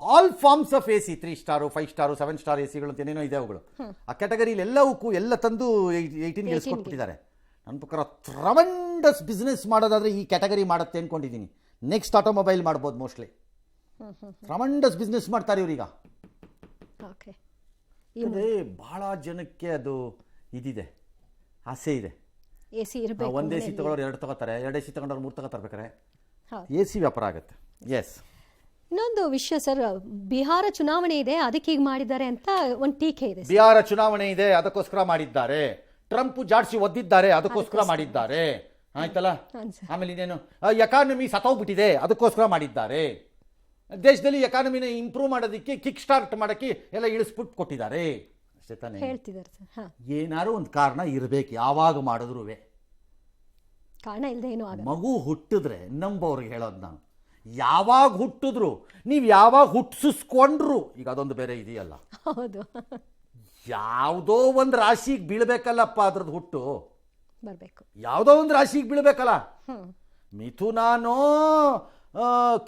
All forms of AC, 3 star, 5 star, 7 star AC ಅಂತ ಏನೇನೋ ಇದೆ ಅವುಗಳು. ಆ ಕ್ಯಾಟಗರಿಲಿ ಎಲ್ಲ ತಂದು 18 ಇಳಿಸ್ಕೊಟ್ಬಿಟ್ಟಿದ್ದಾರೆ. ನನ್ನ ಪ್ರಕಾರ ಟ್ರಮೆಂಡಸ್ ಬಿಸ್ನೆಸ್ ಮಾಡೋದಾದ್ರೆ ಈ ಕ್ಯಾಟಗರಿ ಮಾಡುತ್ತೆ ಅಂದ್ಕೊಂಡಿದ್ದೀನಿ. ನೆಕ್ಸ್ಟ್ ಆಟೋಮೊಬೈಲ್ ಮಾಡ್ಬೋದು ಮೋಸ್ಟ್ಲಿ. ಟ್ರಮೆಂಡಸ್ ಬಿಸ್ನೆಸ್ ಮಾಡ್ತಾರೆ ಇವ್ರೀಗ. ಅದೇ ಭಾಳ ಜನಕ್ಕೆ ಅದು ಇದಿದೆ, ಆಸೆ ಇದೆ. ಒಂದು AC ತಗೊಳ್ಳೋರು 2 ತಗೋತಾರೆ, 2 AC ತಗೊಂಡವ್ರು 3 ತಗೋತಾರೆ. ಬೇಕಾರೆ AC ವ್ಯಾಪಾರ ಆಗುತ್ತೆ. ಎಸ್. ಇನ್ನೊಂದು ವಿಷಯ ಸರ್, ಬಿಹಾರ ಚುನಾವಣೆ ಇದೆ, ಅದಕ್ಕೆ ಹೀಗೆ ಮಾಡಿದ್ದಾರೆ ಅಂತ ಒಂದು ಟೀಕೆ ಇದೆ. ಬಿಹಾರ ಚುನಾವಣೆ ಇದೆ, ಅದಕ್ಕೋಸ್ಕರ ಮಾಡಿದ್ದಾರೆ. ಟ್ರಂಪ್ ಜಾಡ್ಸಿ ಒದ್ದಿದ್ದಾರೆ, ಅದಕ್ಕೋಸ್ಕರ ಮಾಡಿದ್ದಾರೆ. ಆಯ್ತಲ್ಲ. ಆಮೇಲೆ ಇನ್ನೇನು, ಎಕಾನಮಿ ಸತ್ತೋಗ್ಬಿಟ್ಟಿದೆ, ಅದಕ್ಕೋಸ್ಕರ ಮಾಡಿದ್ದಾರೆ. ದೇಶದಲ್ಲಿ ಎಕಾನಮಿನ ಇಂಪ್ರೂವ್ ಮಾಡೋದಕ್ಕೆ, ಕಿಕ್ ಸ್ಟಾರ್ಟ್ ಮಾಡೋಕ್ಕೆ ಎಲ್ಲ ಇಳಿಸ್ಬಿಟ್ಟು ಕೊಟ್ಟಿದ್ದಾರೆ. ಅಷ್ಟೇ ತಾನೇ? ಹೇಳ್ತಿದ್ದಾರೆ ಸರ್. ಹಾ, ಏನಾದ್ರು ಒಂದು ಕಾರಣ ಇರಬೇಕು ಯಾವಾಗ ಮಾಡಿದ್ರು. ಕಾರಣ ಇಲ್ಲದೆ ಏನೂ ಆಗಲ್ಲ. ಮಗು ಹುಟ್ಟಿದ್ರೆ ನಂಬೋರಿಗೆ ಹೇಳೋದು ನಾನು, ಯಾವಾಗ ಹುಟ್ಟಿದ್ರು ನೀವು ಯಾವಾಗ ಹುಟ್ಟಿಸ್ಕೊಂಡ್ರು, ಈಗ ಅದೊಂದು ಬೇರೆ ಇದೆಯಲ್ಲ, ಹೌದು, ಯಾವುದೋ ಒಂದು ರಾಶಿಗೆ ಬೀಳ್ಬೇಕಲ್ಲಪ್ಪ ಅದ್ರದ್ದು ಹುಟ್ಟು, ಬರಬೇಕು. ಯಾವುದೋ ಒಂದು ರಾಶಿಗೆ ಬೀಳ್ಬೇಕಲ್ಲ. ಹ್ಮ್, ಮಿಥುನಾನೋ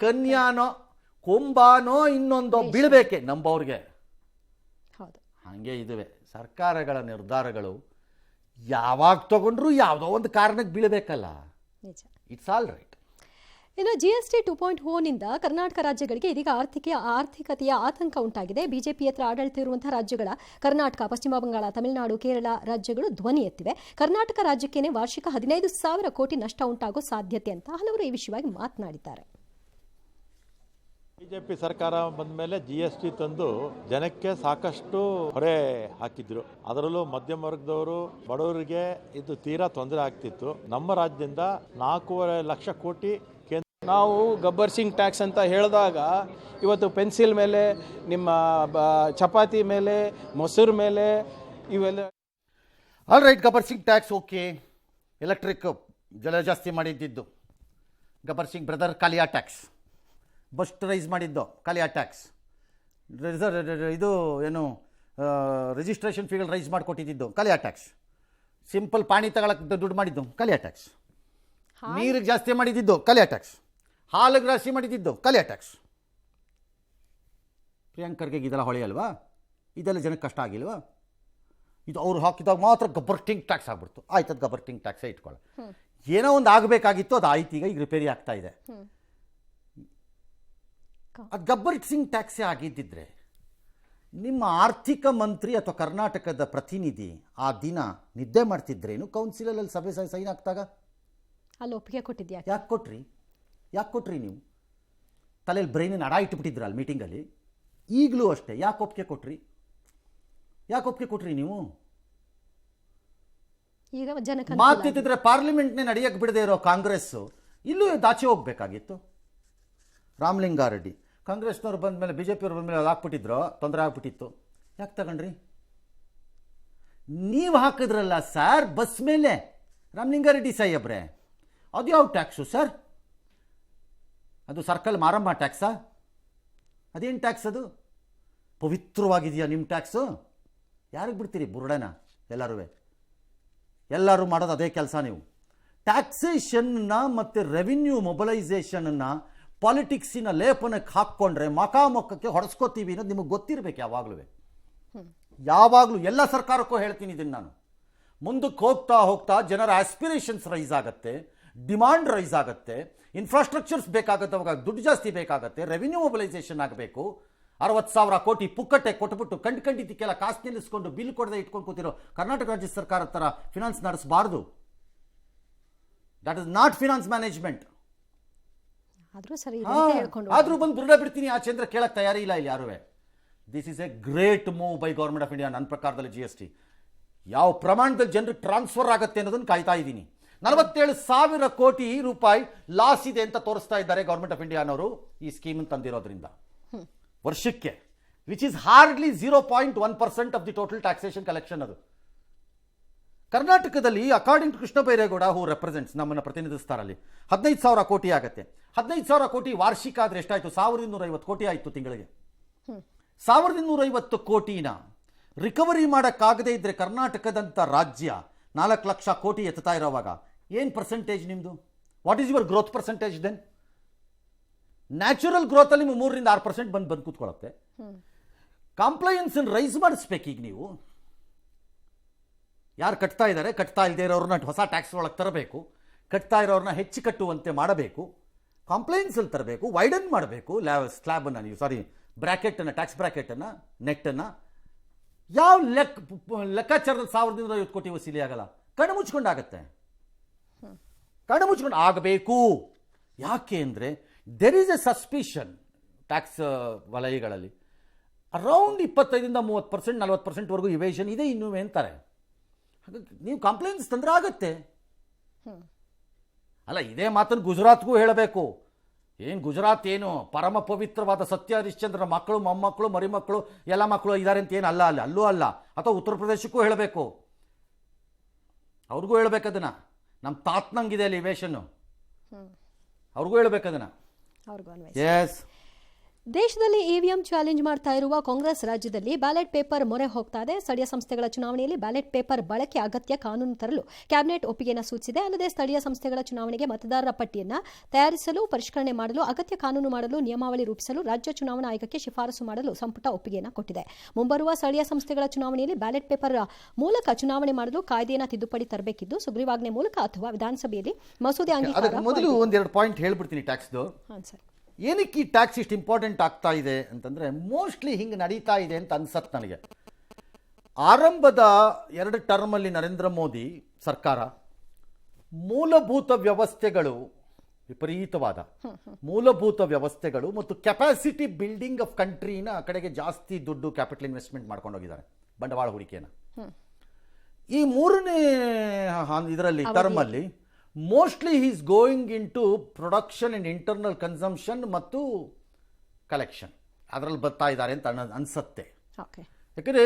ಕನ್ಯಾನೋ ಕುಂಭನೋ ಇನ್ನೊಂದೋ ಬೀಳ್ಬೇಕೆ ನಂಬೋರ್ಗೆ. ಹೌದು. ಹಾಗೆ ಇದುವೆ ಸರ್ಕಾರಗಳ ನಿರ್ಧಾರಗಳು, ಯಾವಾಗ ತಗೊಂಡ್ರು ಯಾವುದೋ ಒಂದು ಕಾರಣಕ್ಕೆ ಬೀಳಬೇಕಲ್ಲ. ನಿಜ. It's all right. ಇನ್ನು GST 2.0ನಿಂದ ಕರ್ನಾಟಕ ರಾಜ್ಯಗಳಿಗೆ ಇದೀಗ ಆರ್ಥಿಕತೆಯ ಆತಂಕ ಉಂಟಾಗಿದೆ. ಬಿಜೆಪಿಯೇತರ ಆಡಳಿತ ಇರುವಂತಹ ರಾಜ್ಯಗಳ ಕರ್ನಾಟಕ, ಪಶ್ಚಿಮ ಬಂಗಾಳ, ತಮಿಳುನಾಡು, ಕೇರಳ ರಾಜ್ಯಗಳು ಧ್ವನಿ ಎತ್ತಿವೆ. ಕರ್ನಾಟಕ ರಾಜ್ಯಕ್ಕೇನೆ ವಾರ್ಷಿಕ 15,000 ಕೋಟಿ ನಷ್ಟ ಉಂಟಾಗೋ ಸಾಧ್ಯತೆ ಅಂತ ಹಲವರು ಈ ವಿಷಯವಾಗಿ ಮಾತನಾಡಿದ್ದಾರೆ. ಬಿಜೆಪಿ ಸರ್ಕಾರ ಬಂದ ಮೇಲೆ GST ತಂದು ಜನಕ್ಕೆ ಸಾಕಷ್ಟು ಹೊರೆ ಹಾಕಿದ್ರು. ಅದರಲ್ಲೂ ಮಧ್ಯಮ ವರ್ಗದವರು, ಬಡವರಿಗೆ ಇದು ತೀರಾ ತೊಂದರೆ ಆಗ್ತಿತ್ತು. ನಮ್ಮ ರಾಜ್ಯದಿಂದ 4.5 ಲಕ್ಷ ಕೋಟಿ ನಾವು ಗಬ್ಬರ್ ಸಿಂಗ್ ಟ್ಯಾಕ್ಸ್ ಅಂತ ಹೇಳಿದಾಗ ಇವತ್ತು ಪೆನ್ಸಿಲ್ ಮೇಲೆ, ನಿಮ್ಮ ಚಪಾತಿ ಮೇಲೆ, ಮೊಸರು ಮೇಲೆ, ಇವೆಲ್ಲ all right. Gabbar Singh tax okay. Electric ಜಲ ಜಾಸ್ತಿ ಮಾಡಿದ್ದಿದ್ದು Gabbar Singh brother. Kalia tax bust rice ಮಾಡಿದ್ದು, ಕಾಲಿಯಾ ಟ್ಯಾಕ್ಸ್. ಇದು ಏನು registration ಫೀಗಳು rice ಮಾಡಿಕೊಟ್ಟಿದ್ದು, Kalia tax. Simple ಪಾಣಿ ತಗೊಳಕ್ಕೆ ದುಡ್ಡು ಮಾಡಿದ್ದು, ಕಾಲಿಯಾ ಟ್ಯಾಕ್ಸ್. ನೀರಿಗೆ ಜಾಸ್ತಿ ಮಾಡಿದ್ದು, ಕಾಲಿಯಾ ಟ್ಯಾಕ್ಸ್. ಹಾಲಿಗೆ ಜಾಸ್ತಿ ಮಾಡಿದ್ದು, ಕಾಲಿಯಾ ಟ್ಯಾಕ್ಸ್. ಪ್ರಿಯಾಂಕರ್ಗೆ ಇದೆಲ್ಲ ಹೊಳೆ ಅಲ್ವಾ? ಇದೆಲ್ಲ ಜನಕ್ಕೆ ಕಷ್ಟ ಆಗಿಲ್ವಾ? ಇದು ಅವ್ರು ಹಾಕಿದಾಗ ಮಾತ್ರ ಗಬ್ಬರ್ಟಿಂಗ್ ಟ್ಯಾಕ್ಸ್ ಆಗ್ಬಿಡ್ತು. ಆಯ್ತದ ಗಬ್ಬರ್ಟಿಂಗ್ ಟ್ಯಾಕ್ಸೇ ಇಟ್ಕೊಳ್ಳ. ಏನೋ ಒಂದು ಆಗಬೇಕಾಗಿತ್ತು, ಅದು ಆಯ್ತು. ಈಗ ರಿಪೇರಿ ಆಗ್ತಾ ಇದೆ. ಅದು ಗಬ್ಬರ್ ಸಿಂಗ್ ಟ್ಯಾಕ್ಸೇ ಆಗಿದ್ದಿದ್ರೆ ನಿಮ್ಮ ಆರ್ಥಿಕ ಮಂತ್ರಿ ಅಥವಾ ಕರ್ನಾಟಕದ ಪ್ರತಿನಿಧಿ ಆ ದಿನ ನಿದ್ದೆ ಮಾಡ್ತಿದ್ರೇನು? ಕೌನ್ಸಿಲಲ್ಲಿ ಸಭೆ ಸೈನ್ ಆಗ್ತಾಗ ಅಲ್ಲಿ ಒಪ್ಪಿಗೆ ಕೊಟ್ಟಿದ್ಯಾ? ಯಾಕೆ ಕೊಟ್ರಿ ನೀವು? ತಲೆಯಲ್ಲಿ ಬ್ರೈನನ್ನು ಅಡ ಇಟ್ಟುಬಿಟ್ಟಿದ್ರ ಅಲ್ಲಿ ಮೀಟಿಂಗಲ್ಲಿ. ಈಗಲೂ ಅಷ್ಟೇ, ಯಾಕೆ ಒಪ್ಪಿಗೆ ಕೊಟ್ರಿ ನೀವು? ಈಗ ಜನಕ್ಕೆ ಮಾತಿದ್ರೆ ಪಾರ್ಲಿಮೆಂಟ್ನೇ ನಡೆಯಕ್ಕೆ ಬಿಡದೆ ಇರೋ ಕಾಂಗ್ರೆಸ್ಸು ಇಲ್ಲೂ ದಾಚೆ ಹೋಗ್ಬೇಕಾಗಿತ್ತು. ರಾಮಲಿಂಗಾರೆಡ್ಡಿ ಕಾಂಗ್ರೆಸ್ನವ್ರು ಬಂದ ಮೇಲೆ, BJP-ಯವ್ರು ಬಂದ ಮೇಲೆ ಅದು ಹಾಕ್ಬಿಟ್ಟಿದ್ರು, ತೊಂದರೆ ಆಗ್ಬಿಟ್ಟಿತ್ತು. ಯಾಕೆ ತಗೊಂಡ್ರಿ? ನೀವು ಹಾಕಿದ್ರಲ್ಲ ಸರ್ ಬಸ್ ಮೇಲೆ, ರಾಮಲಿಂಗಾರೆಡ್ಡಿ ಸಾಹೇಬ್ರೆ. ಅದು ಯಾವ ಟ್ಯಾಕ್ಸು ಸರ್? ಅದು ಸರ್ಕಲ್ ಮಾರಮ್ಮ ಟ್ಯಾಕ್ಸಾ? ಅದೇನು ಟ್ಯಾಕ್ಸ್ ಅದು? ಪವಿತ್ರವಾಗಿದೆಯಾ ನಿಮ್ಮ ಟ್ಯಾಕ್ಸು? ಯಾರಿಗೆ ಬಿಡ್ತೀರಿ ಬುರುಡನ? ಎಲ್ಲರೂ ಮಾಡೋದು ಅದೇ ಕೆಲಸ. ನೀವು ಟ್ಯಾಕ್ಸೇಷನ್ನ ಮತ್ತು ರೆವಿನ್ಯೂ ಮೊಬಲೈಸೇಷನನ್ನು ಪಾಲಿಟಿಕ್ಸಿನ ಲೇಪನಕ್ಕೆ ಹಾಕ್ಕೊಂಡ್ರೆ ಮಖಕ್ಕೆ ಹೊಡೆಸ್ಕೋತೀವಿ ಅನ್ನೋದು ನಿಮಗೆ ಗೊತ್ತಿರಬೇಕು. ಯಾವಾಗಲೂ ಎಲ್ಲ ಸರ್ಕಾರಕ್ಕೂ ಹೇಳ್ತೀನಿ ಇದನ್ನು ನಾನು. ಮುಂದಕ್ಕೆ ಹೋಗ್ತಾ ಜನರ ಆಸ್ಪಿರೇಷನ್ಸ್ ರೈಸ್ ಆಗುತ್ತೆ, ಡಿಮಾಂಡ್ ರೈಸ್ ಆಗುತ್ತೆ, ಇನ್ಫ್ರಾಸ್ಟ್ರಕ್ಚರ್ಸ್ ಬೇಕಾಗುತ್ತೆ, ಅವಾಗ ದುಡ್ಡು ಜಾಸ್ತಿ ಬೇಕಾಗುತ್ತೆ, ರೆವಿನ್ಯೂ ಮೊಬಲೈಸೇಷನ್ ಆಗಬೇಕು. 60,000 ಕೋಟಿ ಪುಕ್ಕಟ್ಟೆ ಕೊಟ್ಬಿಟ್ಟು ಕಂಡಿದ್ದಕ್ಕೆಲ್ಲ ಕಾಸು ನಿಲ್ಲಿಸ್ಕೊಂಡು ಬಿಲ್ ಕೊಡದೆ ಇಟ್ಕೊಂಡು ಕೂತಿರೋ ಕರ್ನಾಟಕ ರಾಜ್ಯ ಸರ್ಕಾರ ಥರ ಫಿನಾನ್ಸ್ ನಡೆಸಬಾರ್ದು. That is not finance management. ಆದರೂ ಬಂದು ಬುರುಡ ಬಿಡ್ತೀನಿ ಆಚೆ ಅಂದ್ರೆ ಕೇಳಕ್ಕೆ ತಯಾರಿ ಇಲ್ಲ ಇಲ್ಲಿ ಯಾರುವೆ. This is a great move by government of India. ನನ್ನ ಪ್ರಕಾರದಲ್ಲಿ GST ಯಾವ ಪ್ರಮಾಣದಲ್ಲಿ ಜನರಿಗೆ ಟ್ರಾನ್ಸ್ಫರ್ ಆಗುತ್ತೆ ಅನ್ನೋದನ್ನು ಕಾಯ್ತಾ ಇದ್ದೀನಿ. 47,000 ಕೋಟಿ ರೂಪಾಯಿ ಲಾಸ್ ಇದೆ ಅಂತ ತೋರಿಸ್ತಾ ಇದ್ದಾರೆ ಗೌರ್ಮೆಂಟ್ ಆಫ್ ಇಂಡಿಯಾನವರು ಈ ಸ್ಕೀಮ್ ತಂದಿರೋದ್ರಿಂದ ವರ್ಷಕ್ಕೆ, which is hardly 0.1% of the total taxation collection. ಅದು ಕರ್ನಾಟಕದಲ್ಲಿ according to Krishna Byregowda who represents, ನಮ್ಮನ್ನು ಪ್ರತಿನಿಧಿಸ್ತಾರಲ್ಲಿ, 15,000 ಕೋಟಿ ಆಗುತ್ತೆ. 15,000 ಕೋಟಿ ವಾರ್ಷಿಕ ಆದರೆ ಎಷ್ಟಾಯಿತು? 1,250 ಕೋಟಿ ಆಯಿತು ತಿಂಗಳಿಗೆ. 1,250 ಕೋಟಿನ ರಿಕವರಿ ಮಾಡೋಕ್ಕಾಗದೇ ಇದ್ದರೆ ಕರ್ನಾಟಕದಂಥ ರಾಜ್ಯ 4 ಲಕ್ಷ ಕೋಟಿ ಎತ್ತಾ ಇರೋವಾಗ ಏನು ಪರ್ಸೆಂಟೇಜ್ ನಿಮ್ಮದು? What is your growth percentage then? Natural ಗ್ರೋತಲ್ಲಿ ನಿಮ್ಗೆ 3-6% ಬಂದು ಕೂತ್ಕೊಳ್ಳುತ್ತೆ. ಕಾಂಪ್ಲೈಯನ್ಸನ್ನು ರೈಸ್ ಮಾಡಿಸ್ಬೇಕು. ಈಗ ನೀವು ಯಾರು ಕಟ್ತಾ ಇದ್ದಾರೆ, ಕಟ್ತಾ ಇಲ್ಲದೆ ಇರೋರನ್ನ ಹೊಸ ಟ್ಯಾಕ್ಸ್ ಒಳಗೆ ತರಬೇಕು, ಕಟ್ತಾ ಇರೋರನ್ನ ಹೆಚ್ಚು ಕಟ್ಟುವಂತೆ ಮಾಡಬೇಕು, ಕಾಂಪ್ಲೈನ್ಸಲ್ಲಿ ತರಬೇಕು, ವೈಡನ್ ಮಾಡಬೇಕು ಸ್ಲ್ಯಾಬನ್ನು, ನೀವು ಬ್ರ್ಯಾಕೆಟನ್ನು, ಟ್ಯಾಕ್ಸ್ ಬ್ರ್ಯಾಕೆಟನ್ನು, ನೆಟ್ಟನ್ನು. ಯಾವ ಲೆಕ್ಕಾಚಾರದಲ್ಲಿ 1,250 ಕೋಟಿ ವಸೂಲಿ ಆಗಲ್ಲ. ಕಣ್ಣು ಮುಚ್ಕೊಂಡಾಗತ್ತೆ. ಕಣ್ಣು ಮುಚ್ಕೊಂಡು ಆಗಬೇಕು. ಯಾಕೆ ಅಂದರೆ there is A suspicion tax ವಲಯಗಳಲ್ಲಿ ಅರೌಂಡ್ 25-30%, 40%ವರೆಗೂ ಇವೇಷನ್ ಇದೆ ಇನ್ನೂ ಅಂತಾರೆ. ಹಾಗಾಗಿ ನೀವು ಕಂಪ್ಲೇಂಟ್ಸ್ ತಂದ್ರೆ ಆಗುತ್ತೆ. ಅಲ್ಲ, ಇದೇ ಮಾತನ್ನು ಗುಜರಾತ್ಗೂ ಹೇಳಬೇಕು. ಏನು ಗುಜರಾತ್ ಏನು ಪರಮ ಪವಿತ್ರವಾದ ಸತ್ಯ ಹರಿಶ್ಚಂದ್ರ ಮಕ್ಕಳು ಮೊಮ್ಮಕ್ಕಳು ಮರಿಮಕ್ಕಳು ಎಲ್ಲ ಮಕ್ಕಳು ಇದ್ದಾರೆ ಅಂತ ಏನು ಅಲ್ಲ, ಅಲ್ಲೂ ಅಲ್ಲ. ಅಥವಾ ಉತ್ತರ ಪ್ರದೇಶಕ್ಕೂ ಹೇಳಬೇಕು, ಅವ್ರಿಗೂ ಹೇಳ್ಬೇಕದನ್ನ. ನಮ್ಮ ತಾತ್ನಂಗಿದೆ ಅಲ್ಲಿ ವೇಷನ್ನು, ಅವ್ರಿಗೂ ಹೇಳ್ಬೇಕದನ್ನ. ಅವ್ರಿಗೂ ಅನ್ವಯ. ಎಸ್. ದೇಶದಲ್ಲಿ ಇವಿಎಂ ಚಾಲೆಂಜ್ ಮಾಡ್ತಾ ಇರುವ ಕಾಂಗ್ರೆಸ್ ರಾಜ್ಯದಲ್ಲಿ ಬ್ಯಾಲೆಟ್ ಪೇಪರ್ ಮೊರೆ ಹೋಗ್ತಾ ಇದೆ. ಸ್ಥಳೀಯ ಸಂಸ್ಥೆಗಳ ಚುನಾವಣೆಯಲ್ಲಿ ಬ್ಯಾಲೆಟ್ ಪೇಪರ್ ಬಳಕೆ ಅಗತ್ಯ ಕಾನೂನು ತರಲು ಕ್ಯಾಬಿನೆಟ್ ಒಪ್ಪಿಗೆಯನ್ನು ಸೂಚಿಸಿದೆ. ಅಲ್ಲದೆ ಸ್ಥಳೀಯ ಸಂಸ್ಥೆಗಳ ಚುನಾವಣೆಗೆ ಮತದಾರರ ಪಟ್ಟಿಯನ್ನು ತಯಾರಿಸಲು, ಪರಿಷ್ಕರಣೆ ಮಾಡಲು, ಅಗತ್ಯ ಕಾನೂನು ಮಾಡಲು, ನಿಯಮಾವಳಿ ರೂಪಿಸಲು ರಾಜ್ಯ ಚುನಾವಣಾ ಆಯೋಗಕ್ಕೆ ಶಿಫಾರಸು ಮಾಡಲು ಸಂಪುಟ ಒಪ್ಪಿಗೆಯನ್ನು ಕೊಟ್ಟಿದೆ. ಮುಂಬರುವ ಸ್ಥಳೀಯ ಸಂಸ್ಥೆಗಳ ಚುನಾವಣೆಯಲ್ಲಿ ಬ್ಯಾಲೆಟ್ ಪೇಪರ್ ಮೂಲಕ ಚುನಾವಣೆ ಮಾಡಲು ಕಾಯ್ದೆಯನ್ನು ತಿದ್ದುಪಡಿ ತರಬೇಕಿದ್ದು, ಸುಗ್ರೀವಾಜ್ಞೆ ಮೂಲಕ ಅಥವಾ ವಿಧಾನಸಭೆಯಲ್ಲಿ ಮಸೂದೆ ಅಂಗೀಕಾರ. ಮೊದಲು ಒಂದೆರಡು ಪಾಯಿಂಟ್ ಹೇಳ್ಬಿಡ್ತೀನಿ ಟ್ಯಾಕ್ಸ್ದು. ಹಾಂ ಸರ್. ಏನಕ್ಕೆ ಈ ಟ್ಯಾಕ್ಸ್ ಇಷ್ಟು ಇಂಪಾರ್ಟೆಂಟ್ ಆಗ್ತಾ ಇದೆ ಅಂತಂದರೆ, ಮೋಸ್ಟ್ಲಿ ಹಿಂಗೆ ನಡೀತಾ ಇದೆ ಅಂತ ಅನ್ಸತ್ತೆ ನನಗೆ. ಆರಂಭದ 2 ಟರ್ಮಲ್ಲಿ ನರೇಂದ್ರ ಮೋದಿ ಸರ್ಕಾರ ಮೂಲಭೂತ ವ್ಯವಸ್ಥೆಗಳು, ವಿಪರೀತವಾದ ಮೂಲಭೂತ ವ್ಯವಸ್ಥೆಗಳು ಮತ್ತು ಕೆಪಾಸಿಟಿ ಬಿಲ್ಡಿಂಗ್ ಆಫ್ ಕಂಟ್ರಿನ ಕಡೆಗೆ ಜಾಸ್ತಿ ದುಡ್ಡು ಕ್ಯಾಪಿಟಲ್ ಇನ್ವೆಸ್ಟ್ಮೆಂಟ್ ಮಾಡ್ಕೊಂಡು ಹೋಗಿದ್ದಾರೆ, ಬಂಡವಾಳ ಹೂಡಿಕೆಯನ್ನು. ಈ 3ನೇ ಇದರಲ್ಲಿ ಟರ್ಮಲ್ಲಿ mostly he is going in to production and internal consumption ಮತ್ತು ಕಲೆಕ್ಷನ್, ಅದರಲ್ಲಿ ಬರ್ತಾ ಇದ್ದಾರೆ ಅಂತ ಅನಿಸುತ್ತೆ. ಯಾಕಂದರೆ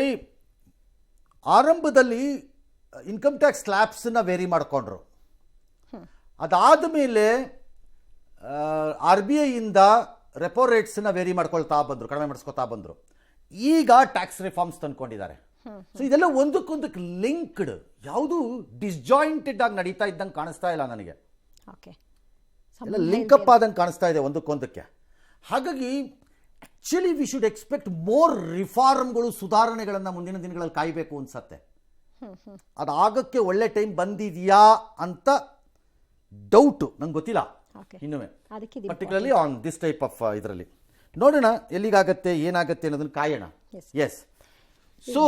ಆರಂಭದಲ್ಲಿ ಇನ್ಕಮ್ ಟ್ಯಾಕ್ಸ್ ಸ್ಲ್ಯಾಬ್ಸನ್ನ ವೇರಿ ಮಾಡಿಕೊಂಡ್ರು. ಅದಾದ ಮೇಲೆ RBIಯಿಂದ ರೆಪೋ ರೇಟ್ಸನ್ನ ವೇರಿ ಮಾಡ್ಕೊಳ್ತಾ ಬಂದರು, ಕಡಿಮೆ ಮಾಡಿಸ್ಕೊತಾ ಬಂದರು. ಈಗ ಟ್ಯಾಕ್ಸ್ ರಿಫಾರ್ಮ್ಸ್ ತಂದ್ಕೊಂಡಿದ್ದಾರೆ. ಸೊ ಇದೆಲ್ಲ ಒಂದಕ್ಕೊಂದಕ್ಕೆ ಲಿಂಕ್ಡ್, ಯಾವುದು ಡಿಸ್ಜಾಯಿಂಟೆಡ್ ಆಗಿ ನಡೀತಾ ಇದ್ದಂಗೆ ಕಾಣಿಸ್ತಾ ಇಲ್ಲ ನನಗೆ. ಎಲ್ಲ ಲಿಂಕಪ್ ಆದಂಗೆ ಕಾಣಿಸ್ತಾ ಇದೆ ಒಂದಕ್ಕೊಂದಕ್ಕೆ. ಹಾಗಾಗಿ actually we should expect more ರಿಫಾರ್ಮ್ಗಳು, ಸುಧಾರಣೆಗಳನ್ನು ಮುಂದಿನ ದಿನಗಳಲ್ಲಿ ಕಾಯಬೇಕು ಅನ್ಸತ್ತೆ. ಅದಾಗಕ್ಕೆ ಒಳ್ಳೆ ಟೈಮ್ ಬಂದಿದೆಯಾ ಅಂತ ಡೌಟು, ನಂಗೆ ಗೊತ್ತಿಲ್ಲ ಇನ್ನುವೇ, particularly on this type of ಇದರಲ್ಲಿ. ನೋಡೋಣ ಎಲ್ಲಿಗಾಗತ್ತೆ, ಏನಾಗತ್ತೆ ಅನ್ನೋದನ್ನು ಕಾಯೋಣ. ಎಸ್. ಸೊ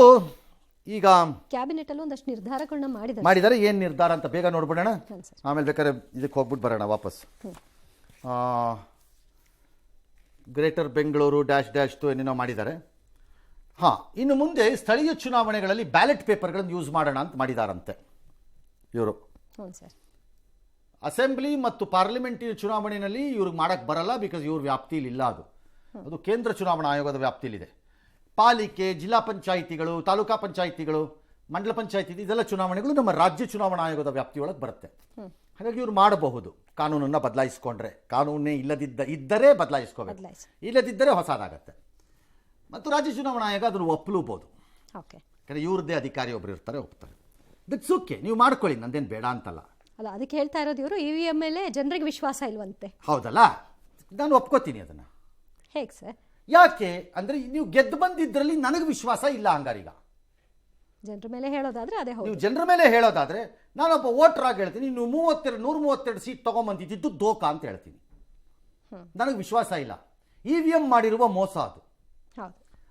ಈಗ ಕ್ಯಾಬಿನೆಟ್ ಅಲ್ಲಿ ಒಂದಷ್ಟು ನಿರ್ಧಾರಗಳನ್ನ ಮಾಡಿದ್ದಾರೆ. ಏನು ನಿರ್ಧಾರ ಅಂತ ಬೇಗ ನೋಡ್ಬಿಡೋಣ, ಆಮೇಲೆ ಬೇಕಾದ್ರೆ ಇದಕ್ಕೆ ಹೋಗ್ಬಿಟ್ಟು ಬರೋಣ ವಾಪಸ್. ಗ್ರೇಟರ್ ಬೆಂಗಳೂರು ಡ್ಯಾಶ್ ಏನೇನೋ ಮಾಡಿದ್ದಾರೆ. ಇನ್ನು ಮುಂದೆ ಸ್ಥಳೀಯ ಚುನಾವಣೆಗಳಲ್ಲಿ ಬ್ಯಾಲೆಟ್ ಪೇಪರ್ಗಳನ್ನು ಯೂಸ್ ಮಾಡೋಣ ಅಂತ ಮಾಡಿದಾರಂತೆ ಇವರು. ಅಸೆಂಬ್ಲಿ ಮತ್ತು ಪಾರ್ಲಿಮೆಂಟಿನ ಚುನಾವಣೆಯಲ್ಲಿ ಇವ್ರಿಗೆ ಮಾಡೋಕ್ಕೆ ಬರಲ್ಲ, ಬಿಕಾಸ್ ಇವ್ರ ವ್ಯಾಪ್ತಿಯಲ್ಲಿ ಇಲ್ಲ. ಅದು ಕೇಂದ್ರ ಚುನಾವಣಾ ಆಯೋಗದ ವ್ಯಾಪ್ತಿಯಲ್ಲಿದೆ. ಪಾಲಿಕೆ, ಜಿಲ್ಲಾ ಪಂಚಾಯಿತಿಗಳು, ತಾಲೂಕಾ ಪಂಚಾಯಿತಿಗಳು, ಮಂಡಲ ಪಂಚಾಯಿತಿ, ಇದೆಲ್ಲ ಚುನಾವಣೆಗಳು ನಮ್ಮ ರಾಜ್ಯ ಚುನಾವಣಾ ಆಯೋಗದ ವ್ಯಾಪ್ತಿಯೊಳಗೆ ಬರುತ್ತೆ. ಹಾಗಾಗಿ ಇವ್ರು ಮಾಡಬಹುದು ಕಾನೂನನ್ನು ಬದಲಾಯಿಸ್ಕೊಂಡ್ರೆ. ಕಾನೂನೇ ಇದ್ದರೆ ಬದಲಾಯಿಸ್ಕೋಬೇಕು, ಇಲ್ಲದಿದ್ದರೆ ಹೊಸದಾಗತ್ತೆ. ಮತ್ತು ರಾಜ್ಯ ಚುನಾವಣಾ ಆಯೋಗ ಅದನ್ನು ಒಪ್ಪಲೂಬಹುದು. ಯಾಕಂದರೆ ಇವ್ರದ್ದೇ ಅಧಿಕಾರಿ ಒಬ್ರು ಇರ್ತಾರೆ, ಒಪ್ತಾರೆ. ದಟ್ಸ್ ಓಕೆ, ನೀವು ಮಾಡ್ಕೊಳ್ಳಿ, ನಂದೇನು ಬೇಡ ಅಂತಲ್ಲ. ಅಲ್ಲ, ಅದಕ್ಕೆ ಹೇಳ್ತಾ ಇರೋದು ಇವರು ಇವಿಎಂ ಮೇಲೆ ಜನರಿಗೆ ವಿಶ್ವಾಸ ಇಲ್ವಂತೆ. ಹೌದಲ್ಲ, ನಾನು ಒಪ್ಕೋತೀನಿ ಅದನ್ನು. ಹೇಗೆ ಸರ್? ಯಾಕೆ ಅಂದರೆ ನೀವು ಗೆದ್ದು ಬಂದಿದ್ರಲ್ಲಿ ನನಗೆ ವಿಶ್ವಾಸ ಇಲ್ಲ. ಹಂಗಾರೀಗ ಜನರ ಮೇಲೆ ಹೇಳೋದಾದ್ರೆ ಅದೇ ಹೌದು. ನೀವು ಜನರ ಮೇಲೆ ಹೇಳೋದಾದ್ರೆ ನಾನೊಬ್ಬ ವೋಟರ್ ಆಗಿ ಹೇಳ್ತೀನಿ, ನೀವು 132 ಸೀಟ್ ತೊಗೊಂಬಂದಿದ್ದು ದೋಖ ಅಂತ ಹೇಳ್ತೀನಿ. ನನಗೆ ವಿಶ್ವಾಸ ಇಲ್ಲ. ಇವಿಎಂ ಮಾಡಿರುವ ಮೋಸ ಅದು.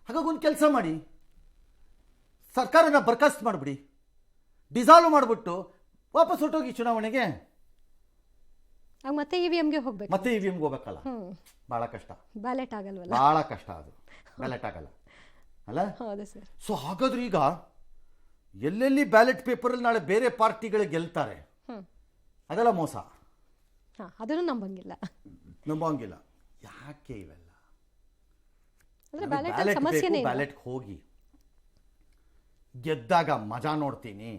ಹಾಗಾಗಿ ಒಂದು ಕೆಲಸ ಮಾಡಿ, ಸರ್ಕಾರನ ಬರ್ಖಾಸ್ತು ಮಾಡಿಬಿಡಿ, ಡಿಸಾಲ್ವ್ ಮಾಡಿಬಿಟ್ಟು ವಾಪಸ್ ಹೊರಟೋಗಿ ಚುನಾವಣೆಗೆ. ಮತ್ತೆ ಇವಿಎಂಗೆ ಹೋಗ್ಬೇಕು, ಮತ್ತೆ ಇವಿಎಂಗೆ ಹೋಗ್ಬೇಕಲ್ಲ, ಬಹಳ ಕಷ್ಟ. ಬ್ಯಾಲೆಟ್ ಆಗಲ್ವಲ್ಲ, ಬಹಳ ಕಷ್ಟ ಅದು, ಬ್ಯಾಲೆಟ್ ಆಗಲ್ಲ ಅಲ್ಲ. ಹೌದು ಸರ್. ಸೊ ಹಾಗಾದ್ರೆ ಈಗ ಎಲ್ಲೆಲ್ಲಿ ಬ್ಯಾಲೆಟ್ ಪೇಪರಲ್ಲಿ ನಾಳೆ ಬೇರೆ ಪಾರ್ಟಿಗಳು ಗೆಲ್ತಾರೆ, ಅದೆಲ್ಲ ಮೋಸ. ಅದನ್ನು ನಂಬಂಗಿಲ್ಲ. ಯಾಕೆ ಇವೆಲ್ಲ? ಬ್ಯಾಲೆಟ್ ಹೋಗಿ ಗೆದ್ದಾಗ ಮಜಾ ನೋಡ್ತೀನಿ,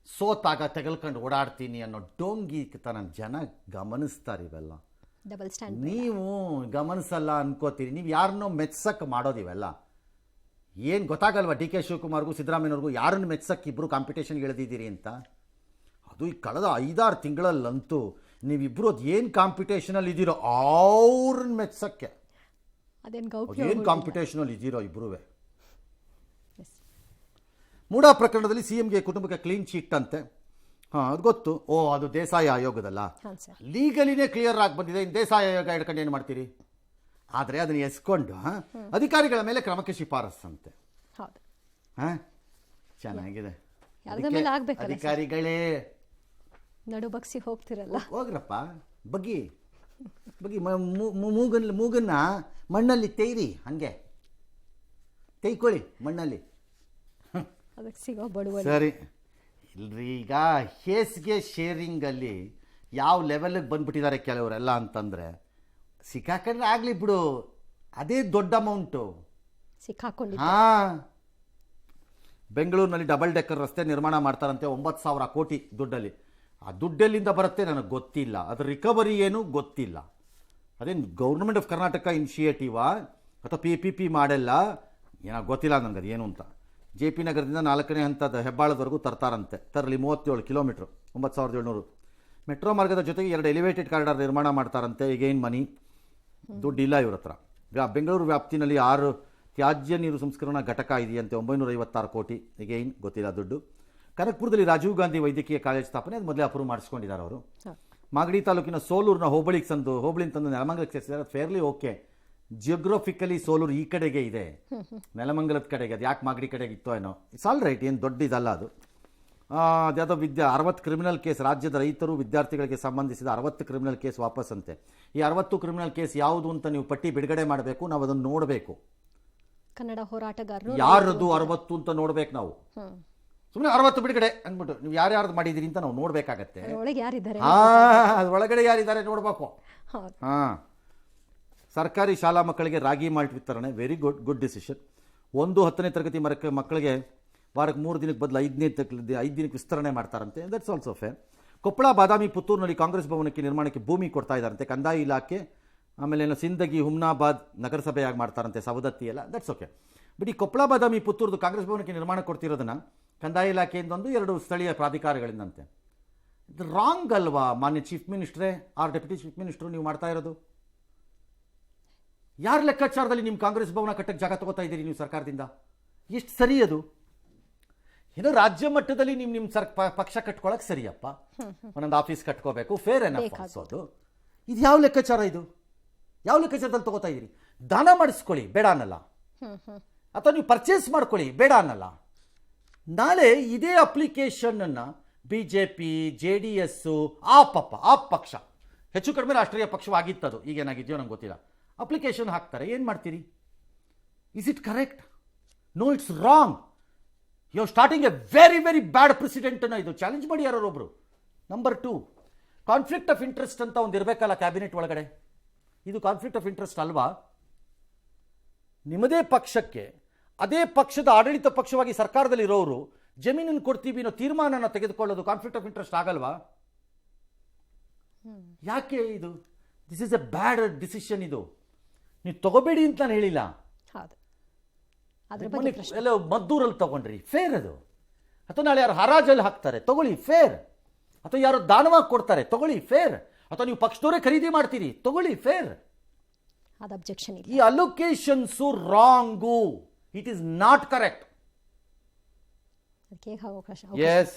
ಸೋತಾಗ ತೆಗೆಲ್ಕೊಂಡು ಓಡಾಡ್ತೀನಿ ಅನ್ನೋ ಡೋಂಗಿ ತನ ಜನ ಗಮನಿಸ್ತಾರೆ. ಇವೆಲ್ಲ ಡಬಲ್ ಸ್ಟ್ಯಾಂಡ್ ನೀವು ಗಮನಿಸಲ್ಲ ಅನ್ಕೋತೀರಿ. ನೀವು ಯಾರನ್ನೋ ಮೆಚ್ಚಕ್ಕೆ ಮಾಡೋದಿವೆಲ್ಲ. ಏನು ಗೊತ್ತಾಗಲ್ವಾ DK ಶಿವಕುಮಾರ್ಗೂ ಸಿದ್ದರಾಮಯ್ಯವ್ರಿಗೂ ಯಾರನ್ನು ಮೆಚ್ಚಕ್ಕೆ ಇಬ್ಬರು ಕಾಂಪಿಟೇಷನ್ಗೆ ಇಳಿದಿದ್ದೀರಿ ಅಂತ? ಅದು ಈ ಕಳೆದ 5-6 ತಿಂಗಳಲ್ಲಂತೂ ನೀವಿಬ್ಬರು ಅದು ಏನು ಕಾಂಪಿಟೇಷನಲ್ಲಿ ಇದ್ದೀರೋ ಅವ್ರನ್ನ ಮೆಚ್ಚಕ್ಕೆ, ಅದೇನು ಕಾಂಪಿಟೇಷನಲ್ಲಿ ಇದ್ದೀರೋ ಇಬ್ಬರೂ. ಮೂಡಾ ಪ್ರಕರಣದಲ್ಲಿ CMಗೆ ಕುಟುಂಬಕ್ಕೆ ಕ್ಲೀನ್ ಚೀಟ್ ಅಂತೆ. ಅದು ಗೊತ್ತು. ಅದು ದೇಸಾಯಿ ಆಯೋಗದಲ್ಲ, ಲೀಗಲಿನೇ ಕ್ಲಿಯರ್ ಆಗಿ ಬಂದಿದೆ. ಇನ್ನು ದೇಸಾಯಿ ಆಯೋಗ ಹಿಡ್ಕೊಂಡು ಏನು ಮಾಡ್ತೀರಿ? ಆದರೆ ಅದನ್ನು ಎಸ್ಕೊಂಡು ಅಧಿಕಾರಿಗಳ ಮೇಲೆ ಕ್ರಮಕ್ಕೆ ಶಿಫಾರಸ್ಸಂತೆ. ಚೆನ್ನಾಗಿದೆ. ಅಧಿಕಾರಿಗಳೇ ನಡು ಬಗ್ಸಿ ಹೋಗ್ತಿರಲ್ಲ, ಹೋಗ್ರಪ್ಪ, ಬಗ್ಗಿ ಮೂಗನ್ನ ಮಣ್ಣಲ್ಲಿ ತೇಯ್ರಿ, ಹಂಗೆ ತೈಕೊಳ್ಳಿ ಮಣ್ಣಲ್ಲಿ. ಸರಿ ಇಲ್ರಿ, ಈಗ ಹೇಸಿಗೆ ಶೇರಿಂಗಲ್ಲಿ ಯಾವ ಲೆವೆಲ್ಗೆ ಬಂದ್ಬಿಟ್ಟಿದ್ದಾರೆ ಕೆಲವರೆಲ್ಲ ಅಂತಂದರೆ, ಸಿಕ್ಕಾಕೊಂಡ್ರೆ ಆಗಲಿ ಬಿಡು, ಅದೇ ದೊಡ್ಡ ಅಮೌಂಟು. ಸಿಕ್ಕಾಕೊಂಡಿದ್ದು ಹಾಂ, ಬೆಂಗಳೂರಿನಲ್ಲಿ ಡಬಲ್ ಡೆಕ್ಕರ್ ರಸ್ತೆ ನಿರ್ಮಾಣ ಮಾಡ್ತಾರಂತೆ 9,000 ಕೋಟಿ ದುಡ್ಡಲ್ಲಿ. ಆ ದುಡ್ಡೆಲ್ಲಿಂದ ಬರುತ್ತೆ ನನಗೆ ಗೊತ್ತಿಲ್ಲ, ಅದ್ರ ರಿಕವರಿ ಏನು ಗೊತ್ತಿಲ್ಲ. ಅದೇನು ಗೌರ್ಮೆಂಟ್ ಆಫ್ ಕರ್ನಾಟಕ ಇನಿಷಿಯೇಟಿವಾ ಅಥವಾ PPP ಮಾಡೆಲ್ಲ ಏನೋ ಗೊತ್ತಿಲ್ಲ ನನಗೆ ಅದು ಏನು ಅಂತ. JP ನಗರದಿಂದ 4ನೇ ಹಂತದ ಹೆಬ್ಬಾಳದವರೆಗೂ ತರ್ತಾರಂತೆ. ತರಲಿ 37 ಕಿಲೋಮೀಟ್ರು, 9,700. ಮೆಟ್ರೋ ಮಾರ್ಗದ ಜೊತೆಗೆ 2 ಎಲಿವೇಟೆಡ್ ಕಾರಿಡಾರ್ ನಿರ್ಮಾಣ ಮಾಡ್ತಾರಂತೆ. ಈಗೇನು ಮನಿ ದುಡ್ಡಿಲ್ಲ ಇವ್ರ ಹತ್ರ. ಬೆಂಗಳೂರು ವ್ಯಾಪ್ತಿನಲ್ಲಿ 6 ತ್ಯಾಜ್ಯ ನೀರು ಸಂಸ್ಕರಣಾ ಘಟಕ ಇದೆಯಂತೆ, 956 ಕೋಟಿ. ಈಗೇನು ಗೊತ್ತಿಲ್ಲ ದುಡ್ಡು. ಕನಕಪುರದಲ್ಲಿ ರಾಜೀವ್ ಗಾಂಧಿ ವೈದ್ಯಕೀಯ ಕಾಲೇಜ್ ಸ್ಥಾಪನೆ, ಅದು ಮೊದಲೇ ಅಪ್ರೂವ್ ಮಾಡಿಸ್ಕೊಂಡಿದ್ದಾರೆ ಅವರು. ಮಾಗಡಿ ತಾಲೂಕಿನ ಸೋಲೂರಿನ ಹೋಬಳಿ ತಂದು ನೆಲಮಂಗಲಕ್ಕೆ ಸೇರಿಸಿದ್ದಾರೆ. ಫೇರ್ಲಿ ಓಕೆ, ಜಿಯೋಗ್ರಫಿಕಲಿ ಸೋಲೂರು ಈ ಕಡೆಗೆ ಇದೆ, ನೆಲಮಂಗಲದ ಕಡೆಗೆ. ಅದು ಯಾಕೆ ಮಾಗಡಿ ಕಡೆಗೆ ಇತ್ತೋ ಏನೋ, ಇಟ್ಸ್ ಆಲ್ ರೈಟ್, ಏನು ದೊಡ್ಡ ಇದಲ್ಲ ಅದು. ಅದ್ಯಾವುದೋ 60 ಕ್ರಿಮಿನಲ್ ಕೇಸ್, ರಾಜ್ಯದ ರೈತರು ವಿದ್ಯಾರ್ಥಿಗಳಿಗೆ ಸಂಬಂಧಿಸಿದ 60 ಕ್ರಿಮಿನಲ್ ಕೇಸ್ ವಾಪಸ್ ಅಂತೆ. ಈ 60 ಕ್ರಿಮಿನಲ್ ಕೇಸ್ ಯಾವುದು ಅಂತ ನೀವು ಪಟ್ಟಿ ಬಿಡುಗಡೆ ಮಾಡಬೇಕು, ನಾವು ಅದನ್ನು ನೋಡಬೇಕು. ಕನ್ನಡ ಹೋರಾಟಗಾರರು ಯಾರದು 60 ಅಂತ ನೋಡ್ಬೇಕು ನಾವು. ಸುಮ್ಮನೆ 60 ಬಿಡುಗಡೆ ಅಂದ್ಬಿಟ್ಟು ನೀವು ಯಾರ್ಯಾರ್ದು ಮಾಡಿದ್ದೀರಿ ಅಂತ ನಾವು ನೋಡಬೇಕಾಗತ್ತೆ. ಒಳಗೆ ಯಾರಿದ್ದಾರೆ? ಒಳಗಡೆ ಯಾರಿದ್ದಾರೆ ನೋಡಬೇಕು. ಹೌದು. ಹಾಂ, ಸರ್ಕಾರಿ ಶಾಲಾ ಮಕ್ಕಳಿಗೆ ರಾಗಿ ಮಾಲ್ಟ್ ವಿತರಣೆ, ವೆರಿ ಗುಡ್ ಡಿಸಿಷನ್. 10ನೇ ತರಗತಿ ಮಕ್ಕಳಿಗೆ ವಾರಕ್ಕೆ 3 ದಿನಕ್ಕೆ ಬದಲು 5 ದಿನಕ್ಕೆ ವಿಸ್ತರಣೆ ಮಾಡ್ತಾರಂತೆ. That's also fair. Koppal, Badami, ಪುತ್ತೂರಿನಲ್ಲಿ ಕಾಂಗ್ರೆಸ್ ಭವನಕ್ಕೆ ನಿರ್ಮಾಣಕ್ಕೆ ಭೂಮಿ ಕೊಡ್ತಾ ಇದ್ದಾರಂತೆ. ಕಂದಾಯ ಇಲಾಖೆ, ಆಮೇಲೆ ಏನೋ ಸಿಂದಗಿ, ಹುಮ್ನಾಬಾದ್ ನಗರಸಭೆಯಾಗಿ ಮಾಡ್ತಾರಂತೆ, ಸವದತ್ತಿ ಎಲ್ಲ. That's okay. ಬಟ್ ಈ ಕೊಪ್ಪಳ, ಬಾದಾಮಿ, ಪುತ್ತೂರ್ದು ಕಾಂಗ್ರೆಸ್ ಭವನಕ್ಕೆ ನಿರ್ಮಾಣ ಕೊಡ್ತಿರೋದನ್ನ ಕಂದಾಯ ಇಲಾಖೆಯಿಂದ 2 ಸ್ಥಳೀಯ ಪ್ರಾಧಿಕಾರಗಳಿಂದಂತೆ. ಇದು ರಾಂಗ್ ಅಲ್ವಾ ಮಾನ್ಯ ಚೀಫ್ ಮಿನಿಸ್ಟ್ರೇ ಆರ್ ಡೆಪ್ಯೂಟಿ ಚೀಫ್ ಮಿನಿಸ್ಟ್ರು ನೀವು ಮಾಡ್ತಾ ಇರೋದು? ಯಾರ ಲೆಕ್ಕಾಚಾರದಲ್ಲಿ ನಿಮ್ಮ ಕಾಂಗ್ರೆಸ್ ಭವನ ಕಟ್ಟಕ್ಕೆ ಜಾಗ ತಗೋತಾ ಇದ್ದೀರಿ ನೀವು ಸರ್ಕಾರದಿಂದ? ಎಷ್ಟು ಸರಿ ಅದು? ಏನೋ ರಾಜ್ಯ ಮಟ್ಟದಲ್ಲಿ ನಿಮ್ಮ ಪಕ್ಷ ಕಟ್ಕೊಳಕ್ಕೆ ಸರಿಯಪ್ಪ, ಒಂದೊಂದು ಆಫೀಸ್ ಕಟ್ಕೋಬೇಕು, ಫೇರ್ ಏನಪ್ಪ ಅನ್ಸೋದು. ಇದು ಯಾವ ಲೆಕ್ಕಾಚಾರ ಇದು? ಯಾವ ಲೆಕ್ಕಾಚಾರದಲ್ಲಿ ತಗೋತಾ ಇದ್ದೀರಿ? ದಾನ ಮಾಡಿಸ್ಕೊಳ್ಳಿ, ಬೇಡ ಅನ್ನಲ್ಲ. ಅಥವಾ ನೀವು ಪರ್ಚೇಸ್ ಮಾಡ್ಕೊಳ್ಳಿ, ಬೇಡ ಅನ್ನಲ್ಲ. ನಾಳೆ ಇದೇ ಅಪ್ಲಿಕೇಶನ್ನ BJP, JDS, ಆ ಪಕ್ಷ ಹೆಚ್ಚು ಕಡಿಮೆ ರಾಷ್ಟ್ರೀಯ ಪಕ್ಷವಾಗಿತ್ತದು, ಈಗೇನಾಗಿದೆಯೋ ನಂಗೆ ಗೊತ್ತಿಲ್ಲ, ಅಪ್ಲಿಕೇಶನ್ ಹಾಕ್ತಾರೆ. ಏನು ಮಾಡ್ತೀರಿ? Is it correct? No, it's wrong. You are starting a very bad ಪ್ರೆಸಿಡೆಂಟನ್ನು ಇದು ಚಾಲೆಂಜ್ ಮಾಡಿ ಯಾರೊಬ್ಬರು. ನಂಬರ್ 2, ಕಾನ್ಫ್ಲಿಕ್ಟ್ ಆಫ್ ಇಂಟ್ರೆಸ್ಟ್ ಅಂತ ಒಂದು ಇರಬೇಕಲ್ಲ ಕ್ಯಾಬಿನೆಟ್ ಒಳಗಡೆ. ಇದು ಕಾನ್ಫ್ಲಿಕ್ಟ್ ಆಫ್ ಇಂಟ್ರೆಸ್ಟ್ ಅಲ್ವಾ? ನಿಮ್ಮದೇ ಪಕ್ಷಕ್ಕೆ ಅದೇ ಪಕ್ಷದ ಆಡಳಿತ ಪಕ್ಷವಾಗಿ ಸರ್ಕಾರದಲ್ಲಿ ಇರೋರು ಜಮೀನನ್ನು ಕೊಡ್ತೀವಿ ಅನ್ನೋ ತೀರ್ಮಾನನ ತೆಗೆದುಕೊಳ್ಳೋದು ಕಾನ್ಫ್ಲಿಕ್ಟ್ ಆಫ್ ಇಂಟ್ರೆಸ್ಟ್ ಆಗಲ್ವಾ? ಯಾಕೆ ಇದು? This is a bad decision. ಇದು ನೀವು ತಗೋಬೇಡಿ ಅಂತ ನಾನು ಹೇಳಿಲ್ಲ. ಎಲ್ಲ ಮದ್ದೂರಲ್ಲಿ ತಗೊಂಡ್ರಿ, ಫೇರ್ ಅದು. ಅಥವಾ ನಾಳೆ ಯಾರು ಹರಾಜಲ್ಲಿ ಹಾಕ್ತಾರೆ, ತಗೊಳ್ಳಿ, ಫೇರ್. ಅಥವಾ ಯಾರು ದಾನವಾಗಿ ಕೊಡ್ತಾರೆ, ತಗೊಳ್ಳಿ, ಫೇರ್. ಅಥವಾ ನೀವು ಪಕ್ಷದವರೇ ಖರೀದಿ ಮಾಡ್ತೀರಿ, ತಗೊಳ್ಳಿ, ಫೇರ್. ಈ allocations wrong. It is not correct. ಅದಕ್ಕೆ ಅವಕಾಶ. ಎಸ್.